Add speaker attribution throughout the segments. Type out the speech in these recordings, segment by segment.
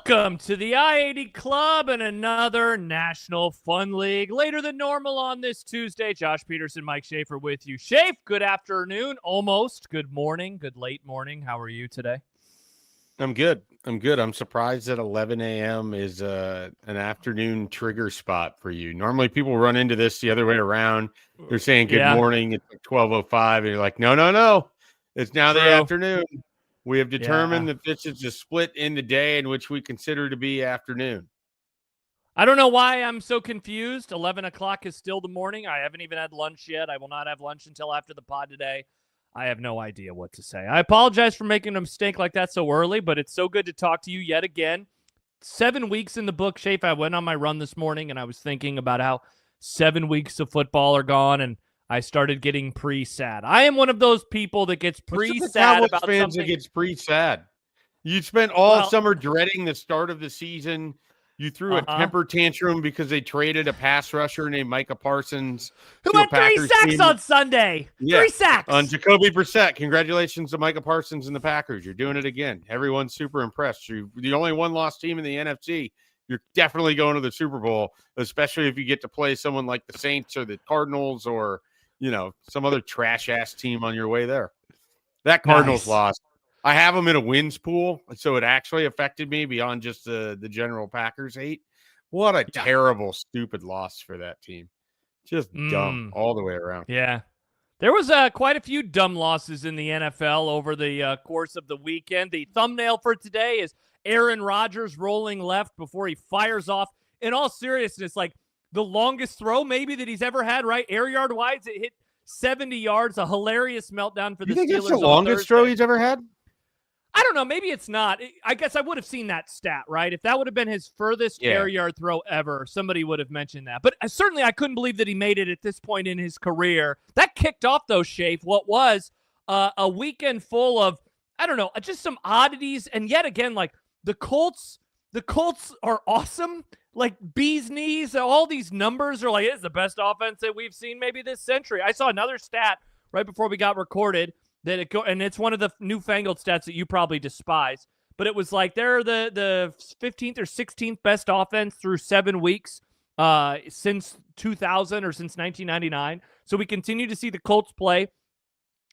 Speaker 1: Welcome to the I-80 Club and another National Fun League. Later than normal on this Tuesday. Josh Peterson, Mike Schaefer with you. Schaef, good afternoon. Almost. Good morning. Good late morning. How are you today?
Speaker 2: I'm good. I'm surprised that 11 a.m. is an afternoon trigger spot for you. Normally people run into this the other way around. They're saying good morning. It's like 12:05 and you're like, no. It's now the afternoon. We have determined that this is a split in the day in which we consider to be afternoon.
Speaker 1: I don't know why I'm so confused. 11 o'clock is still the morning. I haven't even had lunch yet. I will not have lunch until after the pod today. I have no idea what to say. I apologize for making a mistake like that so early, but it's so good to talk to you yet again. 7 weeks in the book, Schaef. I went on my run this morning, and I was thinking about how 7 weeks of football are gone, and I started getting pre-sad. I am one of those people that gets pre-sad about
Speaker 2: fans
Speaker 1: something.
Speaker 2: That gets pre-sad. You spent all summer dreading the start of the season. You threw a temper tantrum because they traded a pass rusher named Micah Parsons.
Speaker 1: Who had 3 sacks on Sunday. Yeah. 3 sacks.
Speaker 2: On Jacoby Brissett. Congratulations to Micah Parsons and the Packers. You're doing it again. Everyone's super impressed. You're the only one-loss team in the NFC. You're definitely going to the Super Bowl, especially if you get to play someone like the Saints or the Cardinals or, some other trash-ass team on your way there. That Cardinals loss. I have them in a wins pool, so it actually affected me beyond just the general Packers hate. What a terrible, stupid loss for that team. Just dumb all the way around.
Speaker 1: Yeah. There was quite a few dumb losses in the NFL over the course of the weekend. The thumbnail for today is Aaron Rodgers rolling left before he fires off. In all seriousness, like the longest throw maybe that he's ever had, right? Air yard wise, it hit 70 yards, a hilarious meltdown for the Steelers.
Speaker 2: You think it's the longest throw he's ever had?
Speaker 1: I don't know. Maybe it's not. I guess I would have seen that stat, right? If that would have been his furthest air yard throw ever, somebody would have mentioned that. But certainly I couldn't believe that he made it at this point in his career. That kicked off, though, Schaef, what was a weekend full of, I don't know, just some oddities. And yet again, like the Colts are awesome. Like bee's knees, all these numbers are like, it's the best offense that we've seen maybe this century. I saw another stat right before we got recorded and it's one of the newfangled stats that you probably despise, but it was like they're the 15th or 16th best offense through 7 weeks since 2000 or since 1999. So we continue to see the Colts play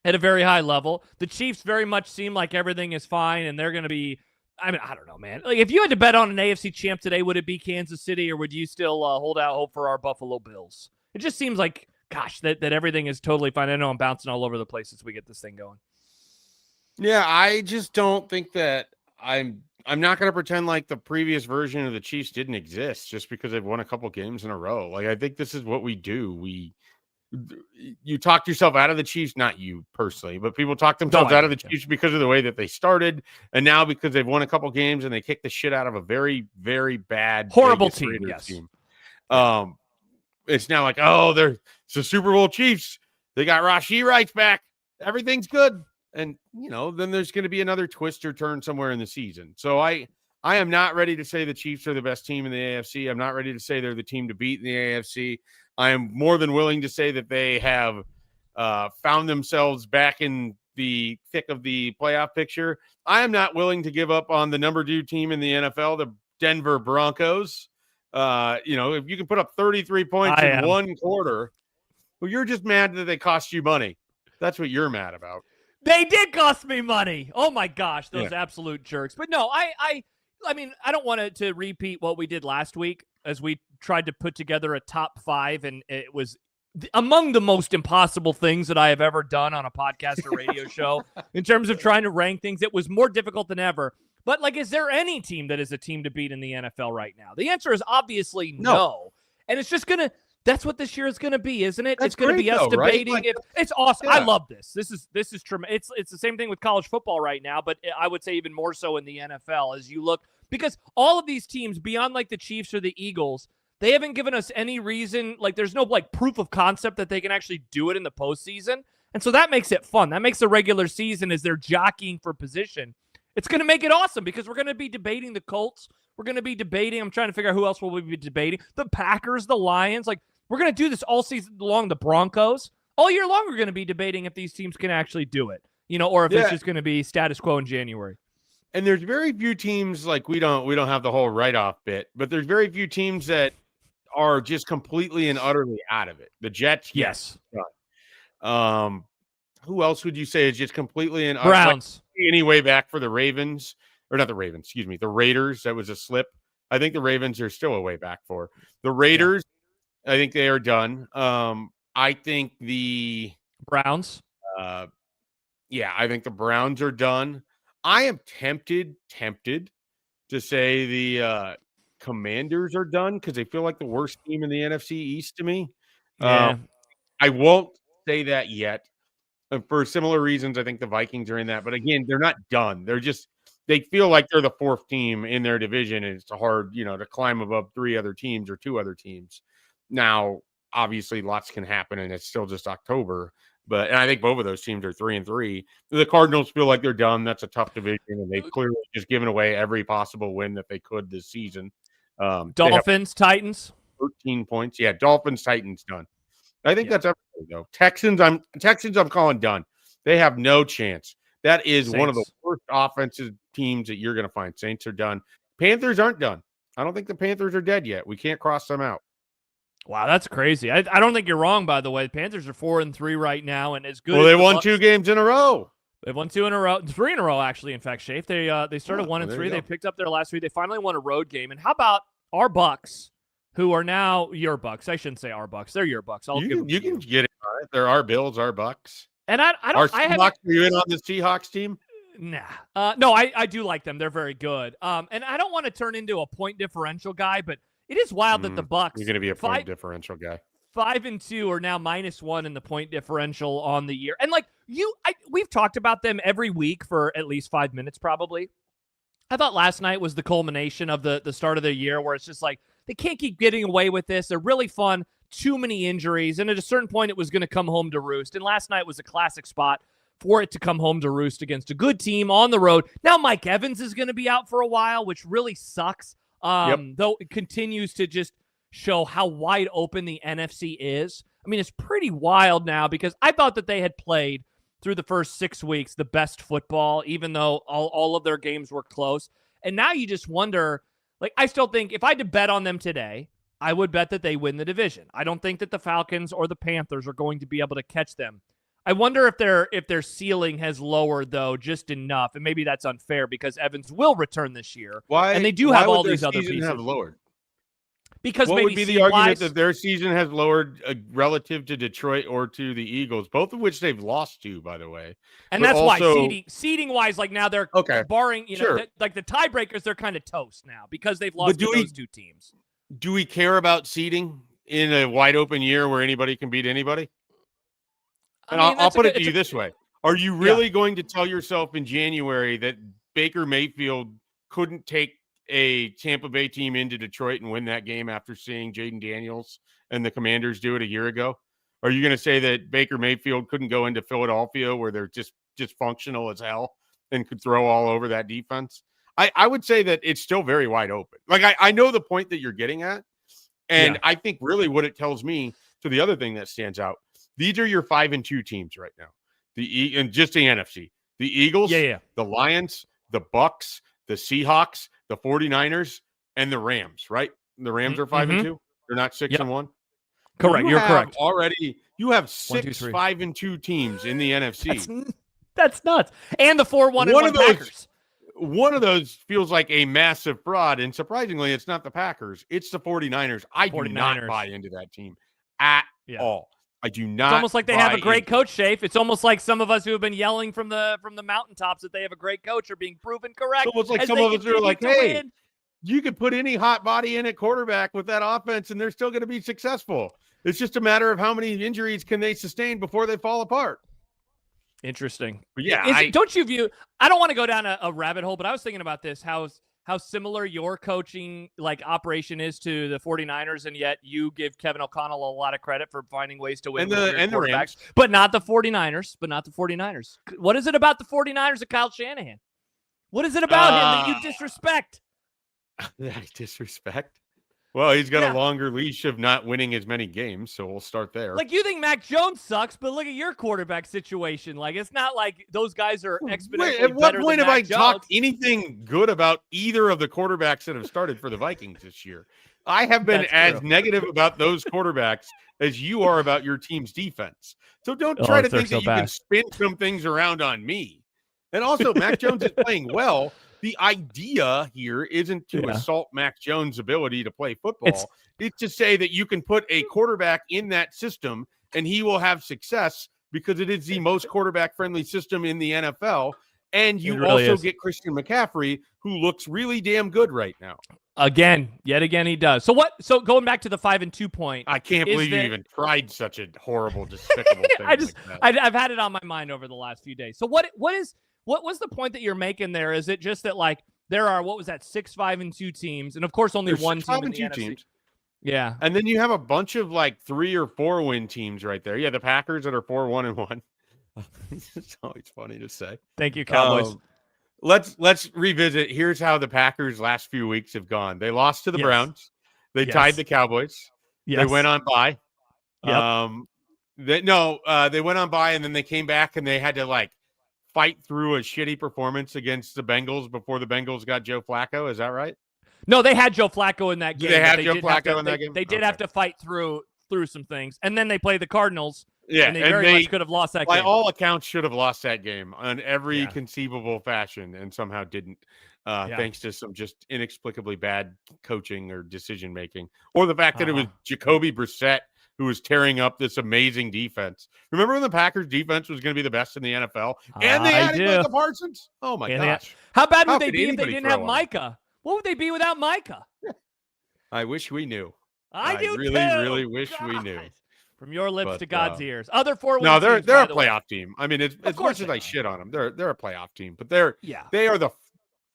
Speaker 1: at a very high level. The Chiefs very much seem like everything is fine, and they're going to be, I mean, I don't know, man. Like, if you had to bet on an AFC champ today, would it be Kansas City, or would you still hold out hope for our Buffalo Bills? It just seems like, gosh, that everything is totally fine. I know I'm bouncing all over the place as we get this thing going.
Speaker 2: Yeah, I just don't think that I'm not going to pretend like the previous version of the Chiefs didn't exist just because they've won a couple games in a row. Like, I think this is what we do. You talked yourself out of the Chiefs, not you personally, but people talk themselves out of the Chiefs because of the way that they started, and now because they've won a couple games and they kicked the shit out of a very, very bad,
Speaker 1: horrible team. Yes.
Speaker 2: It's now like, it's the Super Bowl Chiefs. They got Rashee Rice back. Everything's good. And, then there's going to be another twist or turn somewhere in the season. So I am not ready to say the Chiefs are the best team in the AFC. I'm not ready to say they're the team to beat in the AFC. I am more than willing to say that they have found themselves back in the thick of the playoff picture. I am not willing to give up on the number 2 team in the NFL, the Denver Broncos. If you can put up 33 points in one quarter, well, you're just mad that they cost you money. That's what you're mad about.
Speaker 1: They did cost me money. Oh my gosh, those absolute jerks. But no, I mean, I don't want to repeat what we did last week as we tried to put together a top 5, and it was among the most impossible things that I have ever done on a podcast or radio show in terms of trying to rank things. It was more difficult than ever. But, like, is there any team that is a team to beat in the NFL right now? The answer is obviously no. And it's just going to – that's what this year is going to be, isn't it? It's going to be us debating. Right? It's awesome. Yeah. I love this. This is tremendous. It's the same thing with college football right now, but I would say even more so in the NFL as you look – because all of these teams, beyond, like, the Chiefs or the Eagles, they haven't given us any reason – like, there's no, like, proof of concept that they can actually do it in the postseason. And so that makes it fun. That makes the regular season as they're jockeying for position. It's going to make it awesome because we're going to be debating the Colts. We're going to be debating. I'm trying to figure out who else will we be debating. The Packers, the Lions. Like, we're going to do this all season long. The Broncos. All year long, we're going to be debating if these teams can actually do it. Or if it's just going to be status quo in January.
Speaker 2: And there's very few teams like we don't have the whole write-off bit, but there's very few teams that are just completely and utterly out of it. The Jets,
Speaker 1: Yes.
Speaker 2: Who else would you say is just completely and
Speaker 1: Browns?
Speaker 2: Any way back for the Ravens, or not the Ravens? Excuse me, the Raiders. That was a slip. I think the Ravens are still a way back for the Raiders. Yeah. I think they are done. I think the
Speaker 1: Browns.
Speaker 2: I think the Browns are done. I am tempted to say the Commanders are done because they feel like the worst team in the NFC East to me.
Speaker 1: Yeah.
Speaker 2: I won't say that yet. For similar reasons, I think the Vikings are in that. But again, they're not done. They feel like they're the fourth team in their division, and it's hard, to climb above three other teams or two other teams. Now, obviously, lots can happen, and it's still just October. And I think both of those teams are 3-3. The Cardinals feel like they're done. That's a tough division, and they've clearly just given away every possible win that they could this season.
Speaker 1: Dolphins, Titans,
Speaker 2: 13 points. Yeah, Dolphins, Titans done. I think that's everything, though. Texans, I'm calling done. They have no chance. That is Saints. One of the worst offensive teams that you're going to find. Saints are done. Panthers aren't done. I don't think the Panthers are dead yet. We can't cross them out.
Speaker 1: Wow, that's crazy. I don't think you're wrong, by the way. The Panthers are 4-3 right now, and as good.
Speaker 2: Well, they won 2 games in a row.
Speaker 1: They've won 2 in a row, 3 in a row, actually. In fact, Schaef, they started 1-3. They picked up their last 3. They finally won a road game. And how about our Bucks, who are now your Bucks? I shouldn't say our Bucks. They're your Bucks.
Speaker 2: You can get it. All right. They're our Bills, our Bucks.
Speaker 1: And I don't.
Speaker 2: Are you in on the Seahawks team?
Speaker 1: Nah. No, I do like them. They're very good. And I don't want to turn into a point differential guy, but it is wild that the Bucks.
Speaker 2: You're going to be a point differential guy.
Speaker 1: 5-2 are now -1 in the point differential on the year. And we've talked about them every week for at least 5 minutes, probably. I thought last night was the culmination of the start of the year where it's just like, they can't keep getting away with this. They're really fun. Too many injuries. And at a certain point, it was going to come home to roost. And last night was a classic spot for it to come home to roost against a good team on the road. Now Mike Evans is going to be out for a while, which really sucks. Though it continues to just show how wide open the NFC is. I mean, it's pretty wild now because I thought that they had played through the first 6 weeks the best football, even though all of their games were close. And now you just wonder, I still think if I had to bet on them today, I would bet that they win the division. I don't think that the Falcons or the Panthers are going to be able to catch them. I wonder if their ceiling has lowered, though, just enough. And maybe that's unfair because Evans will return this year.
Speaker 2: Why?
Speaker 1: And they do have all these other pieces.
Speaker 2: Have lowered?
Speaker 1: Because
Speaker 2: what
Speaker 1: maybe
Speaker 2: would be the argument that their season has lowered relative to Detroit or to the Eagles, both of which they've lost to, by the way.
Speaker 1: And that's why seeding wise, now they're barring,
Speaker 2: sure.
Speaker 1: the tiebreakers, they're kind of toast now because they've lost to those two teams.
Speaker 2: Do we care about seeding in a wide open year where anybody can beat anybody? And I'll put it to you this way. Are you really going to tell yourself in January that Baker Mayfield couldn't take a Tampa Bay team into Detroit and win that game after seeing Jaden Daniels and the Commanders do it a year ago? Are you going to say that Baker Mayfield couldn't go into Philadelphia where they're just functional as hell and could throw all over that defense? I would say that it's still very wide open. I know the point that you're getting at. And I think really what it tells me, to the other thing that stands out, these are your 5-2 teams right now. And just the NFC. The Eagles, the Lions, the Bucks, the Seahawks, the 49ers, and the Rams, right? The Rams are 5-2. They're not 6-1.
Speaker 1: Correct. You're correct.
Speaker 2: You have 6 5-2 teams in the NFC.
Speaker 1: That's nuts. And the 4-1 Packers.
Speaker 2: One of those feels like a massive fraud, and surprisingly, it's not the Packers. It's the 49ers. I do not buy into that team at all. I do not.
Speaker 1: It's almost like they have a great coach, Schaef. It's almost like some of us who have been yelling from the mountaintops that they have a great coach are being proven correct.
Speaker 2: It's almost like some of us are like, hey, you could put any hot body in at quarterback with that offense, and they're still going to be successful. It's just a matter of how many injuries can they sustain before they fall apart.
Speaker 1: Interesting.
Speaker 2: But yeah,
Speaker 1: don't you view? I don't want to go down a rabbit hole, but I was thinking about this. How similar your coaching operation is to the 49ers, and yet you give Kevin O'Connell a lot of credit for finding ways to win
Speaker 2: and the Rams,
Speaker 1: but not the 49ers. What is it about the 49ers of Kyle Shanahan? What is it about him that you disrespect?
Speaker 2: Disrespect? Well, he's got a longer leash of not winning as many games, so we'll start there.
Speaker 1: Like, you think Mac Jones sucks, but look at your quarterback situation. Like, it's not like those guys are exponentially
Speaker 2: At what
Speaker 1: better
Speaker 2: point
Speaker 1: than
Speaker 2: have
Speaker 1: Mac
Speaker 2: I
Speaker 1: Jones.
Speaker 2: talked anything good about either of the quarterbacks that have started for the Vikings this year? I have been as negative about those quarterbacks as you are about your team's defense. So don't try to think that you can spin some things around on me. And also, Mac Jones is playing well. The idea here isn't to assault Mac Jones' ability to play football. It's to say that you can put a quarterback in that system and he will have success because it is the most quarterback-friendly system in the NFL. And you also get Christian McCaffrey, who looks really damn good right now.
Speaker 1: Yet again, he does. So going back to the 5-2 point.
Speaker 2: I can't believe you even tried such a horrible, despicable thing.
Speaker 1: I've had it on my mind over the last few days. So what was the point that you're making there? Is it just that, like, there are, 6 5-2 teams, and of course only one team in the NFC? Teams. Yeah.
Speaker 2: And then you have a bunch of like 3 or 4 win teams right there. Yeah, the Packers that are 4-1-1. It's always funny to say.
Speaker 1: Thank you, Cowboys.
Speaker 2: Let's revisit. Here's how the Packers' last few weeks have gone. They lost to the Browns. They tied the Cowboys. They went on bye. They went on bye, and then they came back and they had to like fight through a shitty performance against the Bengals before the Bengals got Joe Flacco. Is that right?
Speaker 1: No, they had Joe Flacco in that game.
Speaker 2: They had Joe Flacco in that game?
Speaker 1: They did have to fight through some things. And then they played the Cardinals.
Speaker 2: Yeah,
Speaker 1: and they very much could have lost that game.
Speaker 2: By all accounts, should have lost that game in every conceivable fashion and somehow didn't, thanks to some just inexplicably bad coaching or decision-making. Or the fact that it was Jacoby Brissett who was tearing up this amazing defense. Remember when the Packers defense was going to be the best in the NFL? And they added Micah Parsons? Oh, my gosh.
Speaker 1: How bad would they be if they didn't have Micah? What would they be without Micah?
Speaker 2: I wish we knew.
Speaker 1: I do
Speaker 2: really,
Speaker 1: too.
Speaker 2: really wish we knew.
Speaker 1: From your lips to God's ears. Other 4 wins.
Speaker 2: No, they're a playoff team. I mean, as much as I shit on them, they're a playoff team. But they are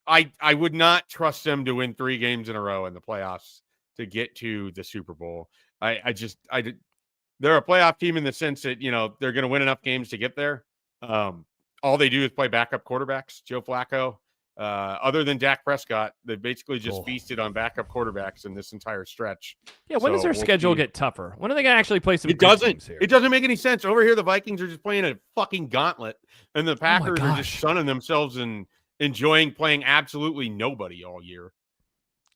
Speaker 2: I would not trust them to win 3 games in a row in the playoffs to get to the Super Bowl. They're a playoff team in the sense that, they're going to win enough games to get there. All they do is play backup quarterbacks. Joe Flacco, other than Dak Prescott, they basically just feasted on backup quarterbacks in this entire stretch.
Speaker 1: Yeah, when does their schedule get tougher? When are they going to actually play some
Speaker 2: games here? It doesn't make any sense. Over here, the Vikings are just playing a fucking gauntlet, and the Packers are just sunning themselves and enjoying playing absolutely nobody all year.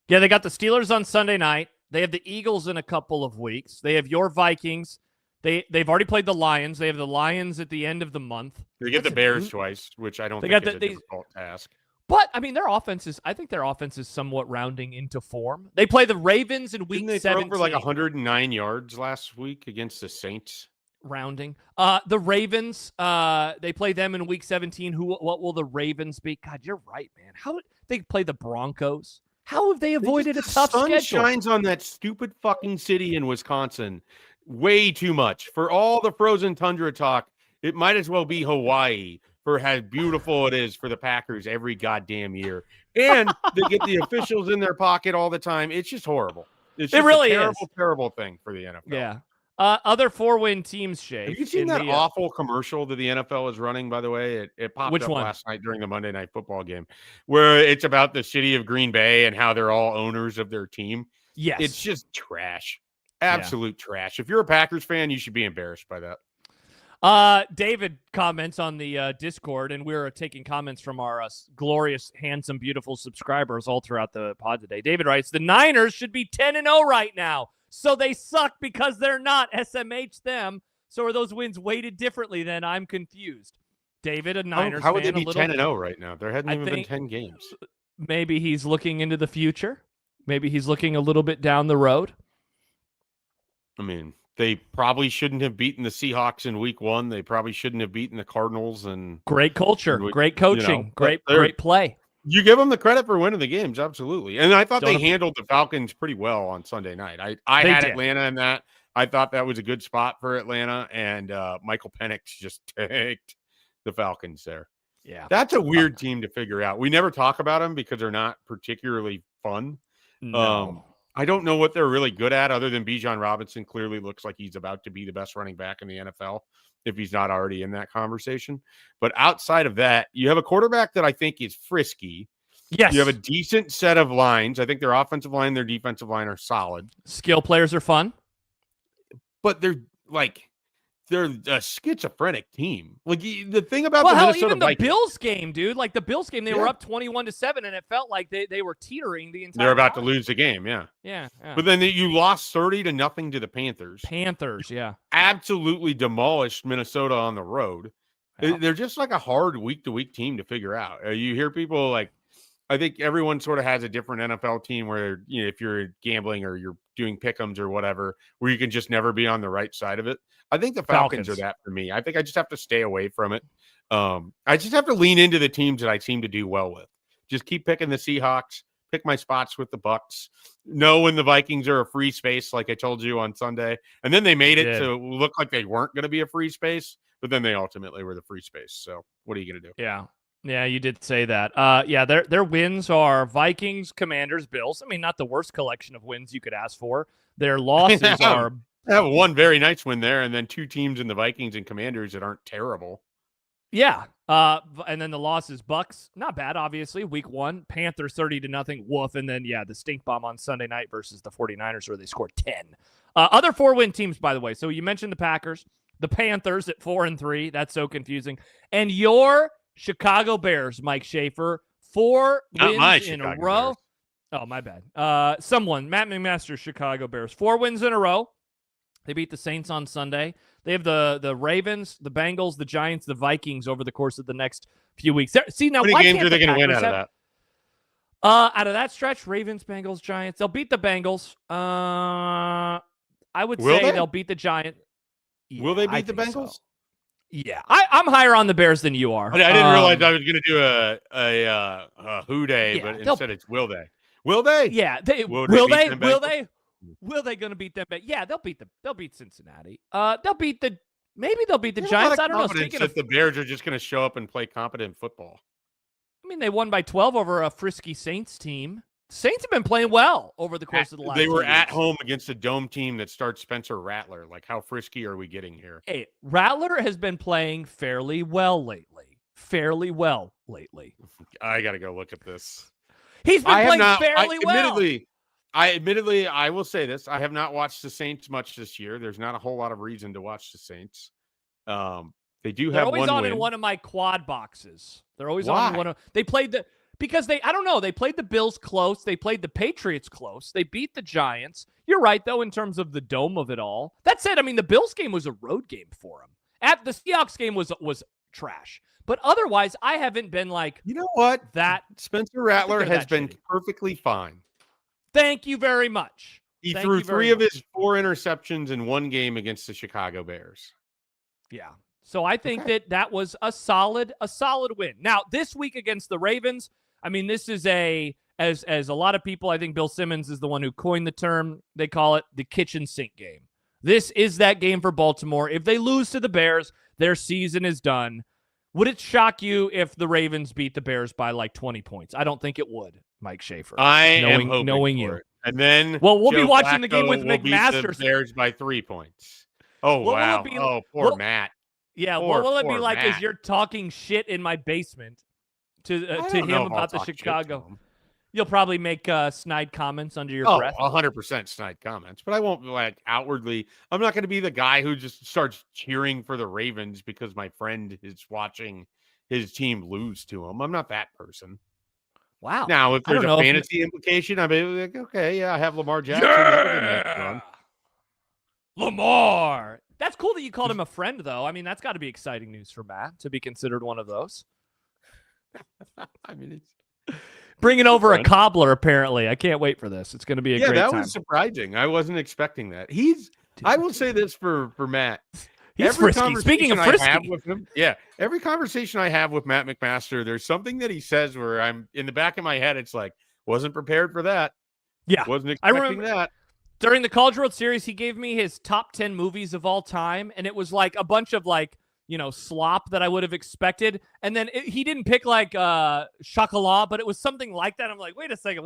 Speaker 1: Yeah, they got the Steelers on Sunday night. They have the Eagles in a couple of weeks. They have your Vikings. They've already played the Lions. They have the Lions at the end of the month.
Speaker 2: They get the Bears twice, which I don't think is a difficult task.
Speaker 1: But, I mean, I think their offense is somewhat rounding into form. They play the Ravens in week 17.
Speaker 2: Didn't they throw for like 109 yards last week against the Saints?
Speaker 1: Rounding. The Ravens, they play them in week 17. What will the Ravens be? God, you're right, man. How they play the Broncos? How have they avoided a tough schedule?
Speaker 2: The sun shines on that stupid fucking city in Wisconsin way too much. For all the frozen tundra talk, it might as well be Hawaii for how beautiful it is for the Packers every goddamn year. And they get the officials in their pocket all the time. It's just horrible. It's just
Speaker 1: really
Speaker 2: a terrible, terrible thing for the NFL.
Speaker 1: Yeah. Other 4-win teams, Schaef.
Speaker 2: Have you seen that awful commercial that the NFL is running, by the way? It popped up
Speaker 1: one?
Speaker 2: Last night during the Monday Night Football game, where it's about the city of Green Bay and how they're all owners of their team.
Speaker 1: Yes.
Speaker 2: It's just trash. Absolute trash. If you're a Packers fan, you should be embarrassed by that.
Speaker 1: David comments on the Discord, and we're taking comments from our glorious, handsome, beautiful subscribers all throughout the pod today. David writes, the Niners should be 10-0 right now. So they suck because they're not. SMH them. So are those wins weighted differently then? I'm confused. David, a Niners
Speaker 2: How would
Speaker 1: fan,
Speaker 2: they be 10-0 right now? There hadn't even been 10 games.
Speaker 1: Maybe he's looking into the future. Maybe he's looking a little bit down the road.
Speaker 2: I mean, they probably shouldn't have beaten the Seahawks in week 1. They probably shouldn't have beaten the Cardinals. And
Speaker 1: great culture, great coaching, great play.
Speaker 2: You give them the credit for winning the games, absolutely. And I thought they handled the Falcons pretty well on Sunday night. I had Atlanta in that. I thought that was a good spot for Atlanta, and Michael Penix just taked the Falcons there.
Speaker 1: Yeah.
Speaker 2: That's a weird team to figure out. We never talk about them because they're not particularly fun.
Speaker 1: No.
Speaker 2: I don't know what they're really good at other than Bijan Robinson clearly looks like he's about to be the best running back in the NFL if he's not already in that conversation. But outside of that, you have a quarterback that I think is frisky.
Speaker 1: Yes.
Speaker 2: You have a decent set of lines. I think their offensive line, their defensive line are solid.
Speaker 1: Skill players are fun.
Speaker 2: But they're a schizophrenic team. Like the thing about
Speaker 1: well,
Speaker 2: the
Speaker 1: hell,
Speaker 2: Minnesota
Speaker 1: even the
Speaker 2: Vikings,
Speaker 1: Bills game, dude. Like the Bills game, they were up 21-7, and it felt like they were teetering the entire
Speaker 2: they're about
Speaker 1: time.
Speaker 2: to lose the game. Yeah.
Speaker 1: Yeah.
Speaker 2: But then you lost 30-0 to the Panthers.
Speaker 1: Yeah.
Speaker 2: Absolutely demolished Minnesota on the road.
Speaker 1: Yeah.
Speaker 2: They're just like a hard week-to-week team to figure out. You hear people like, I think everyone sort of has a different NFL team where, if you're gambling or you're doing pick'ems or whatever, where you can just never be on the right side of it. I think the Falcons are that for me. I think I just have to stay away from it. I just have to lean into the teams that I seem to do well with. Just keep picking the Seahawks, pick my spots with the Bucks, know when the Vikings are a free space, like I told you on Sunday. And then they made it to look like they weren't going to be a free space, but then they ultimately were the free space. So what are you going to do?
Speaker 1: Yeah. Yeah, you did say that. Yeah, their wins are Vikings, Commanders, Bills. I mean, not the worst collection of wins you could ask for. Their losses are...
Speaker 2: I have one very nice win there, and then two teams in the Vikings and Commanders that aren't terrible.
Speaker 1: Yeah. And then the losses, Bucks, not bad, obviously. Week 1, Panthers 30-0, woof. And then, the stink bomb on Sunday night versus the 49ers where they scored 10. Other 4-win teams, by the way. So you mentioned the Packers, the Panthers at 4-3. That's so confusing. And your Chicago Bears, Mike Schaefer, 4 wins in a row.
Speaker 2: Bears.
Speaker 1: Oh, my bad. Matt McMaster's Chicago Bears, 4 wins in a row. They beat the Saints on Sunday. They have the Ravens, the Bengals, the Giants, the Vikings over the course of the next few weeks. See, now,
Speaker 2: how many games are they going to win out of that?
Speaker 1: Out of that stretch, Ravens, Bengals, Giants. They'll beat the Bengals. I would say they'll beat the Giants.
Speaker 2: Yeah, will they beat the Bengals?
Speaker 1: So. Yeah, I'm higher on the Bears than you are.
Speaker 2: I didn't realize I was going to do a who day, but instead it's will they? Will they?
Speaker 1: Yeah, will they? Will they going to beat them? Yeah, they'll beat Cincinnati. They'll beat the Giants. I don't know.
Speaker 2: Speaking of, the Bears are just going to show up and play competent football.
Speaker 1: I mean, they won by 12 over a frisky Saints team. Saints have been playing well over the course of the last.
Speaker 2: They were at home against a dome team that starts Spencer Rattler. Like, how frisky are we getting here?
Speaker 1: Hey, Rattler has been playing fairly well lately.
Speaker 2: I got to go look at this.
Speaker 1: He's been playing fairly well.
Speaker 2: Admittedly, I will say this. I have not watched the Saints much this year. There's not a whole lot of reason to watch the Saints. They do have one win.
Speaker 1: They're always on in one of my quad boxes. They're always on in one of... They played because I don't know. They played the Bills close. They played the Patriots close. They beat the Giants. You're right, though, in terms of the dome of it all. That said, I mean, the Bills game was a road game for them. The Seahawks game was trash. But otherwise, I haven't been like...
Speaker 2: You know what?
Speaker 1: That
Speaker 2: Spencer Rattler has been perfectly fine.
Speaker 1: Thank you very much.
Speaker 2: He threw 3 of his 4 interceptions in one game against the Chicago Bears.
Speaker 1: Yeah. So I think that was a solid win. Now, this week against the Ravens, I mean, this is as a lot of people, I think Bill Simmons is the one who coined the term. They call it the kitchen sink game. This is that game for Baltimore. If they lose to the Bears, their season is done. Would it shock you if the Ravens beat the Bears by like 20 points? I don't think it would, Mike Schaefer.
Speaker 2: Knowing you. And then
Speaker 1: we'll be watching the game with McMaster.
Speaker 2: Beat the Bears by 3 points. Oh, wow. Poor Matt.
Speaker 1: Yeah, what will it be like as you're talking shit in my basement to him about the Chicago? You'll probably make snide comments under your breath.
Speaker 2: 100% snide comments, but I won't like outwardly. I'm not going to be the guy who just starts cheering for the Ravens because my friend is watching his team lose to him. I'm not that person.
Speaker 1: Wow.
Speaker 2: Now, if there's a fantasy implication, I'd be like, okay, yeah, I have Lamar Jackson. Yeah!
Speaker 1: Lamar. That's cool that you called him a friend, though. I mean, that's got to be exciting news for Matt to be considered one of those.
Speaker 2: I mean, it's
Speaker 1: bringing over a cobbler. Apparently, I can't wait for this. It's going to be a great time. Yeah,
Speaker 2: that was surprising. I wasn't expecting that. I will say this for Matt.
Speaker 1: He's frisky. Speaking of frisky,
Speaker 2: every conversation I have with Matt McMaster, there's something that he says where I'm in the back of my head. It's like, wasn't prepared for that.
Speaker 1: Yeah,
Speaker 2: wasn't expecting that.
Speaker 1: During the College World Series, he gave me his top 10 movies of all time, and it was like a bunch of slop that I would have expected. And then he didn't pick like Chocolat, but it was something like that. I'm like, wait a second,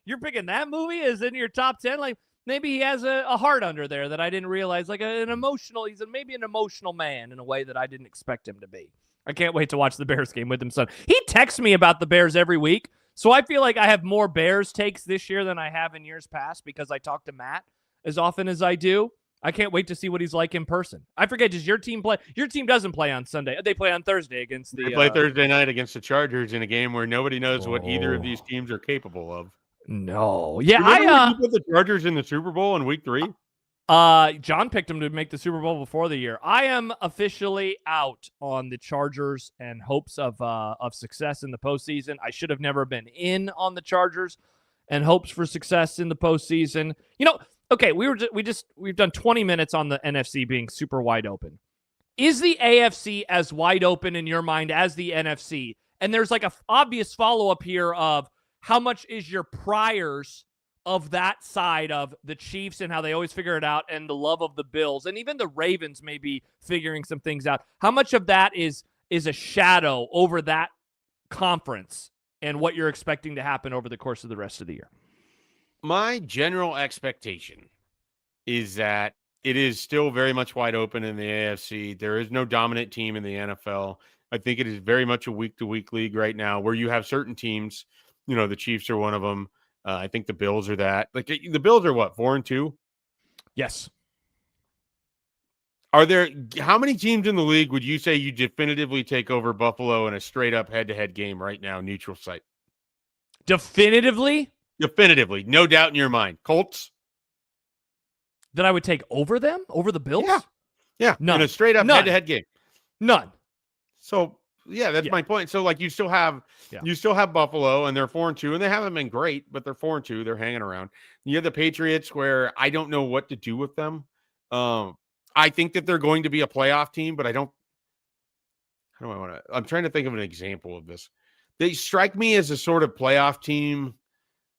Speaker 1: you're picking that movie is in your top 10? Like maybe he has a heart under there that I didn't realize, like he's maybe an emotional man in a way that I didn't expect him to be. I can't wait to watch the Bears game with him, son. He texts me about the Bears every week. So I feel like I have more Bears takes this year than I have in years past because I talk to Matt as often as I do. I can't wait to see what he's like in person. I forget, does your team play? Your team doesn't play on Sunday. They play on Thursday against the...
Speaker 2: They play Thursday night against the Chargers in a game where nobody knows what either of these teams are capable of.
Speaker 1: No. Yeah,
Speaker 2: Remember when you put the Chargers in the Super Bowl in week 3?
Speaker 1: John picked them to make the Super Bowl before the year. I am officially out on the Chargers and hopes of success in the postseason. I should have never been in on the Chargers and hopes for success in the postseason. Okay, we've done 20 minutes on the NFC being super wide open. Is the AFC as wide open in your mind as the NFC? And there's like a obvious follow-up here of how much is your priors of that side of the Chiefs and how they always figure it out, and the love of the Bills, and even the Ravens may be figuring some things out. How much of that is a shadow over that conference and what you're expecting to happen over the course of the rest of the year?
Speaker 2: My general expectation is that it is still very much wide open in the AFC. There is no dominant team in the NFL. I think it is very much a week-to-week league right now where you have certain teams, the Chiefs are one of them. I think the Bills are that. Like the Bills are what, 4-2?
Speaker 1: Yes.
Speaker 2: How many teams in the league would you say you definitively take over Buffalo in a straight up head-to-head game right now, neutral site?
Speaker 1: Definitively?
Speaker 2: Definitively. No doubt in your mind. Colts?
Speaker 1: That I would take over them? Over the Bills?
Speaker 2: Yeah.
Speaker 1: None.
Speaker 2: In a straight up head-to-head game.
Speaker 1: None.
Speaker 2: So that's my point. So like you still have Buffalo and they're 4-2 and they haven't been great, but they're 4-2. They're hanging around. You have the Patriots where I don't know what to do with them. I think that they're going to be a playoff team, but I'm trying to think of an example of this. They strike me as a sort of playoff team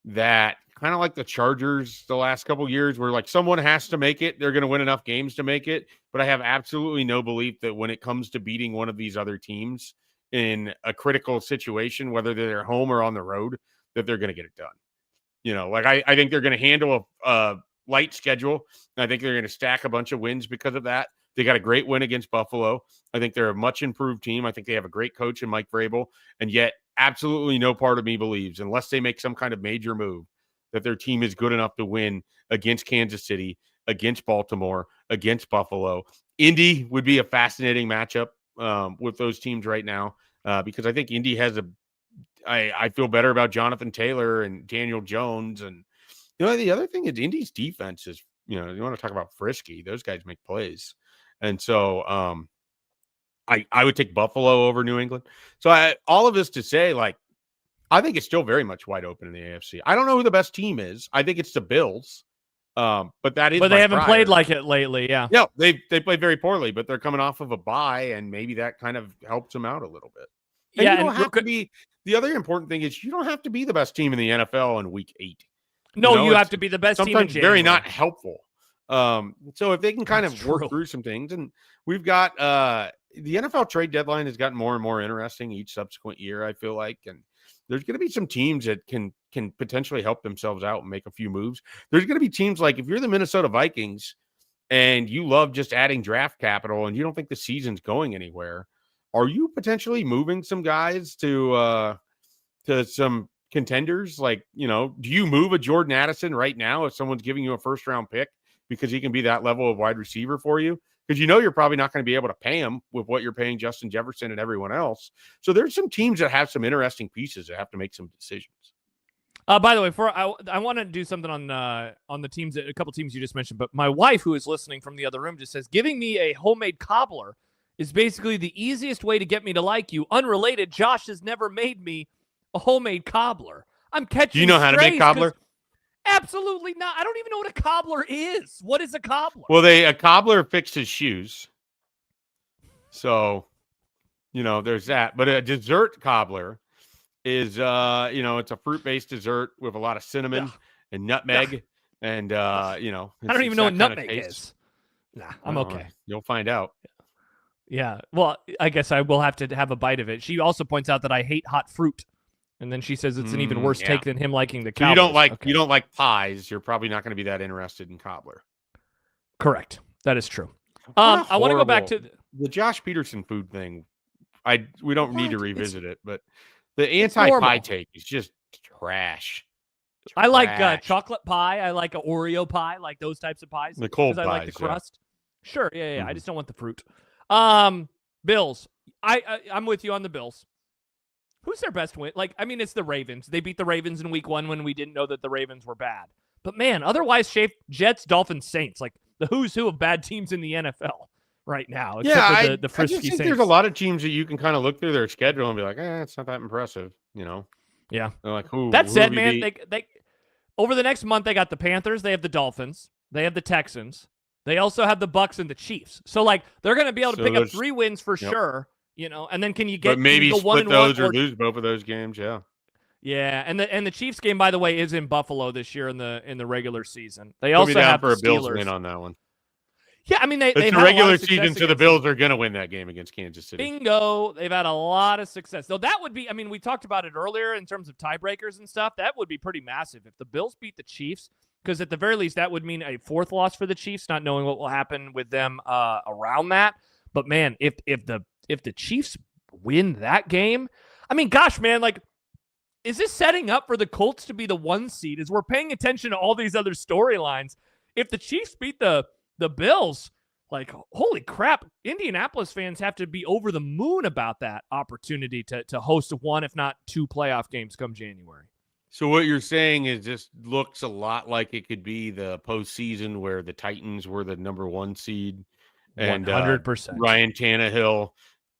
Speaker 2: that kind of like the Chargers the last couple of years where like someone has to make it. They're going to win enough games to make it. But I have absolutely no belief that when it comes to beating one of these other teams in a critical situation, whether they're home or on the road, that they're going to get it done. I think they're going to handle a light schedule. I think they're going to stack a bunch of wins because of that. They got a great win against Buffalo. I think they're a much improved team. I think they have a great coach in Mike Vrabel. And yet absolutely no part of me believes, unless they make some kind of major move, that their team is good enough to win against Kansas City, against Baltimore, against Buffalo. Indy would be a fascinating matchup with those teams right now because I think Indy has I feel better about Jonathan Taylor and Daniel Jones. And, the other thing is Indy's defense is, you want to talk about frisky. Those guys make plays. And so I would take Buffalo over New England. So all of this to say, like, I think it's still very much wide open in the AFC. I don't know who the best team is. I think it's the Bills. But they
Speaker 1: haven't played like it lately. Yeah.
Speaker 2: No, they played very poorly, but they're coming off of a bye, and maybe that kind of helps them out a little bit. And you don't have to be. The other important thing is you don't have to be the best team in the NFL in week 8.
Speaker 1: No, you have to be the best team in
Speaker 2: sometimes
Speaker 1: January.
Speaker 2: Very not helpful. So if they can kind of work through some things, and we've got the NFL trade deadline has gotten more and more interesting each subsequent year, I feel like, and there's going to be some teams that can potentially help themselves out and make a few moves. There's going to be teams like if you're the Minnesota Vikings and you love just adding draft capital and you don't think the season's going anywhere, are you potentially moving some guys to some contenders? Like, do you move a Jordan Addison right now if someone's giving you a first round pick because he can be that level of wide receiver for you? Because you're probably not going to be able to pay him with what you're paying Justin Jefferson and everyone else. So there's some teams that have some interesting pieces that have to make some decisions.
Speaker 1: By the way, I want to do something on the teams, a couple teams you just mentioned, but my wife, who is listening from the other room, just says, giving me a homemade cobbler is basically the easiest way to get me to like you. Unrelated, Josh has never made me a homemade cobbler. I'm catching.
Speaker 2: Do you know how to make cobbler?
Speaker 1: Absolutely not. I don't even know what a cobbler is. What is a cobbler?
Speaker 2: Well, a cobbler fixes shoes. So, there's that. But a dessert cobbler is, it's a fruit-based dessert with a lot of cinnamon and nutmeg. And, I
Speaker 1: don't even know what nutmeg is. Nah, I'm okay.
Speaker 2: You'll find out.
Speaker 1: Yeah. Well, I guess I will have to have a bite of it. She also points out that I hate hot fruit. And then she says it's an even worse take than him liking the cobbler.
Speaker 2: You don't like pies. You're probably not going to be that interested in cobbler.
Speaker 1: Correct. That is true. I want to go back to
Speaker 2: the Josh Peterson food thing. We don't need to revisit it, but the anti-pie take is just trash.
Speaker 1: I like chocolate pie. I like an Oreo pie, like those types of pies.
Speaker 2: The cold pies.
Speaker 1: I like the crust. Yeah. Sure, yeah.
Speaker 2: Mm-hmm.
Speaker 1: I just don't want the fruit. Bills. I'm with you on the Bills. Who's their best win? Like, I mean, it's the Ravens. They beat the Ravens in week 1 when we didn't know that the Ravens were bad. But man, otherwise, Schaef, Jets, Dolphins, Saints, like the who's who of bad teams in the NFL right now.
Speaker 2: Yeah,
Speaker 1: for the frisky
Speaker 2: I just think
Speaker 1: Saints.
Speaker 2: there's a lot of teams that you can kind of look through their schedule and be like, it's not that impressive, you know?
Speaker 1: Yeah.
Speaker 2: They're like, who?
Speaker 1: That said, man,
Speaker 2: beat?
Speaker 1: they over the next month they got the Panthers, they have the Dolphins, they have the Texans, they also have the Bucks and the Chiefs. So like they're going to be able to pick up 3 wins for sure, you know. And then can you get
Speaker 2: but maybe
Speaker 1: go
Speaker 2: split
Speaker 1: 1-1
Speaker 2: those or lose both of those games? Yeah.
Speaker 1: Yeah, and the Chiefs game, by the way, is in Buffalo this year in the regular season. They also
Speaker 2: down
Speaker 1: have
Speaker 2: for
Speaker 1: the
Speaker 2: a Bills
Speaker 1: Steelers
Speaker 2: win on that one.
Speaker 1: Yeah, I mean they've
Speaker 2: the
Speaker 1: had
Speaker 2: regular
Speaker 1: a lot of
Speaker 2: season, so the Bills are going to win that game against Kansas City.
Speaker 1: Bingo! They've had a lot of success. Though that would be, I mean, we talked about it earlier in terms of tiebreakers and stuff. That would be pretty massive if the Bills beat the Chiefs, because at the very least that would mean a 4th loss for the Chiefs, not knowing what will happen with them around that. But man, if the Chiefs win that game, I mean, gosh, man, like, is this setting up for the Colts to be the 1 seed? As we're paying attention to all these other storylines, if the Chiefs beat the Bills, like, holy crap, Indianapolis fans have to be over the moon about that opportunity to host 1, if not 2 playoff games come January.
Speaker 2: So what you're saying is just looks a lot like it could be the postseason where the Titans were the number 1 seed and
Speaker 1: 100%.
Speaker 2: Ryan Tannehill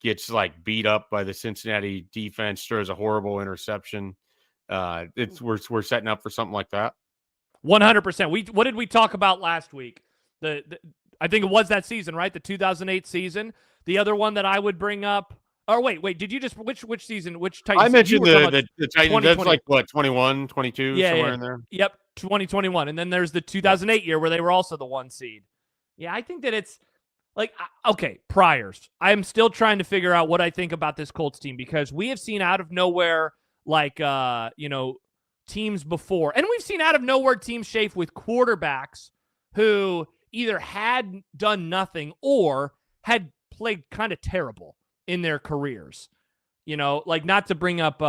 Speaker 2: gets like beat up by the Cincinnati defense, throws a horrible interception. We're setting up for something like that.
Speaker 1: 100%. What did we talk about last week? I think it was that season, right? The 2008 season. The other one that I would bring up. Or wait, did you just which season? Which Titans?
Speaker 2: I mentioned the Titans. That's like what, 21, 22, somewhere in there.
Speaker 1: Yep, 2021. And then there's the 2008 year where they were also the 1 seed. Yeah, I think that it's like, okay, priors. I'm still trying to figure out what I think about this Colts team, because we have seen out of nowhere, like, teams before. And we've seen out of nowhere teams, Schaef, with quarterbacks who either had done nothing or had played kind of terrible in their careers. You know, like, not to bring up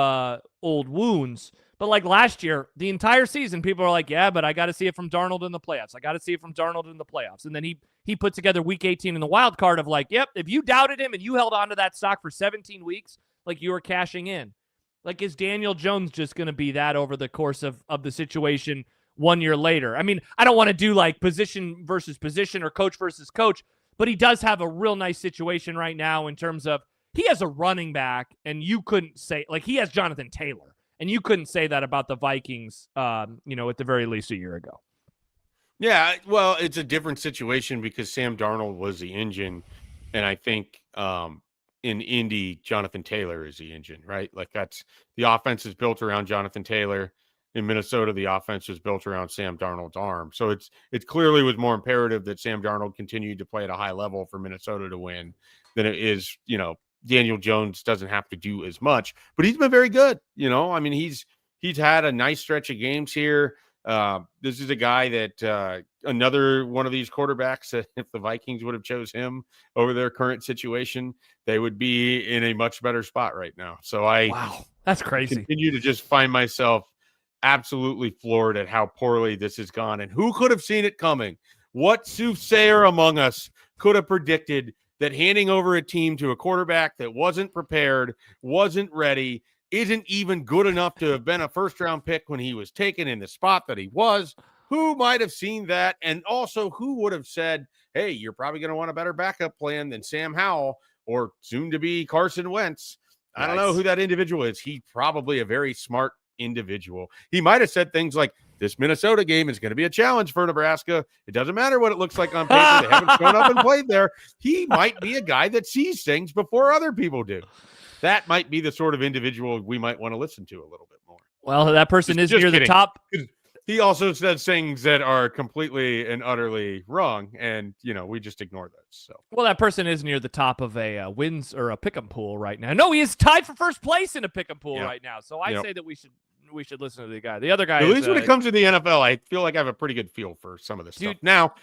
Speaker 1: old wounds, but like last year, the entire season, people are like, yeah, but I got to see it from Darnold in the playoffs. I got to see it from Darnold in the playoffs. And then he put together week 18 in the wild card of like, yep, if you doubted him and you held on to that stock for 17 weeks, like, you were cashing in. Like, is Daniel Jones just going to be that over the course of the situation 1 year later? I mean, I don't want to do like position versus position or coach versus coach, but he does have a real nice situation right now in terms of he has a running back, and you couldn't say, like, he has Jonathan Taylor, and you couldn't say that about the Vikings, at the very least a year ago.
Speaker 2: Yeah, well, it's a different situation because Sam Darnold was the engine, and I think in Indy, Jonathan Taylor is the engine, right? Like, that's the offense is built around Jonathan Taylor. In Minnesota, the offense was built around Sam Darnold's arm. So it clearly was more imperative that Sam Darnold continued to play at a high level for Minnesota to win than it is, Daniel Jones doesn't have to do as much, but he's been very good. I mean, he's had a nice stretch of games here. This is a guy that another one of these quarterbacks that if the Vikings would have chose him over their current situation, they would be in a much better spot right now. So
Speaker 1: wow, that's crazy.
Speaker 2: Continue to just find myself absolutely floored at how poorly this has gone. And who could have seen it coming? What soothsayer among us could have predicted that handing over a team to a quarterback that wasn't prepared, wasn't ready, isn't even good enough to have been a first-round pick when he was taken in the spot that he was? Who might have seen that? And also, who would have said, hey, you're probably going to want a better backup plan than Sam Howell or soon-to-be Carson Wentz? I don't know who that individual is. He's probably a very smart individual. He might have said things like, this Minnesota game is going to be a challenge for Nebraska. It doesn't matter what it looks like on paper. They haven't shown up and played there. He might be a guy that sees things before other people do. That might be the sort of individual we might want to listen to a little bit more.
Speaker 1: Well, that person is near the top.
Speaker 2: He also says things that are completely and utterly wrong, and we just ignore those. So,
Speaker 1: well, that person is near the top of a wins or a pick'em pool right now. No, he is tied for first place in a pick'em pool right now. So I say that we should listen to the guy. The other guy,
Speaker 2: at least when it comes to the NFL, I feel like I have a pretty good feel for some of this stuff. Now,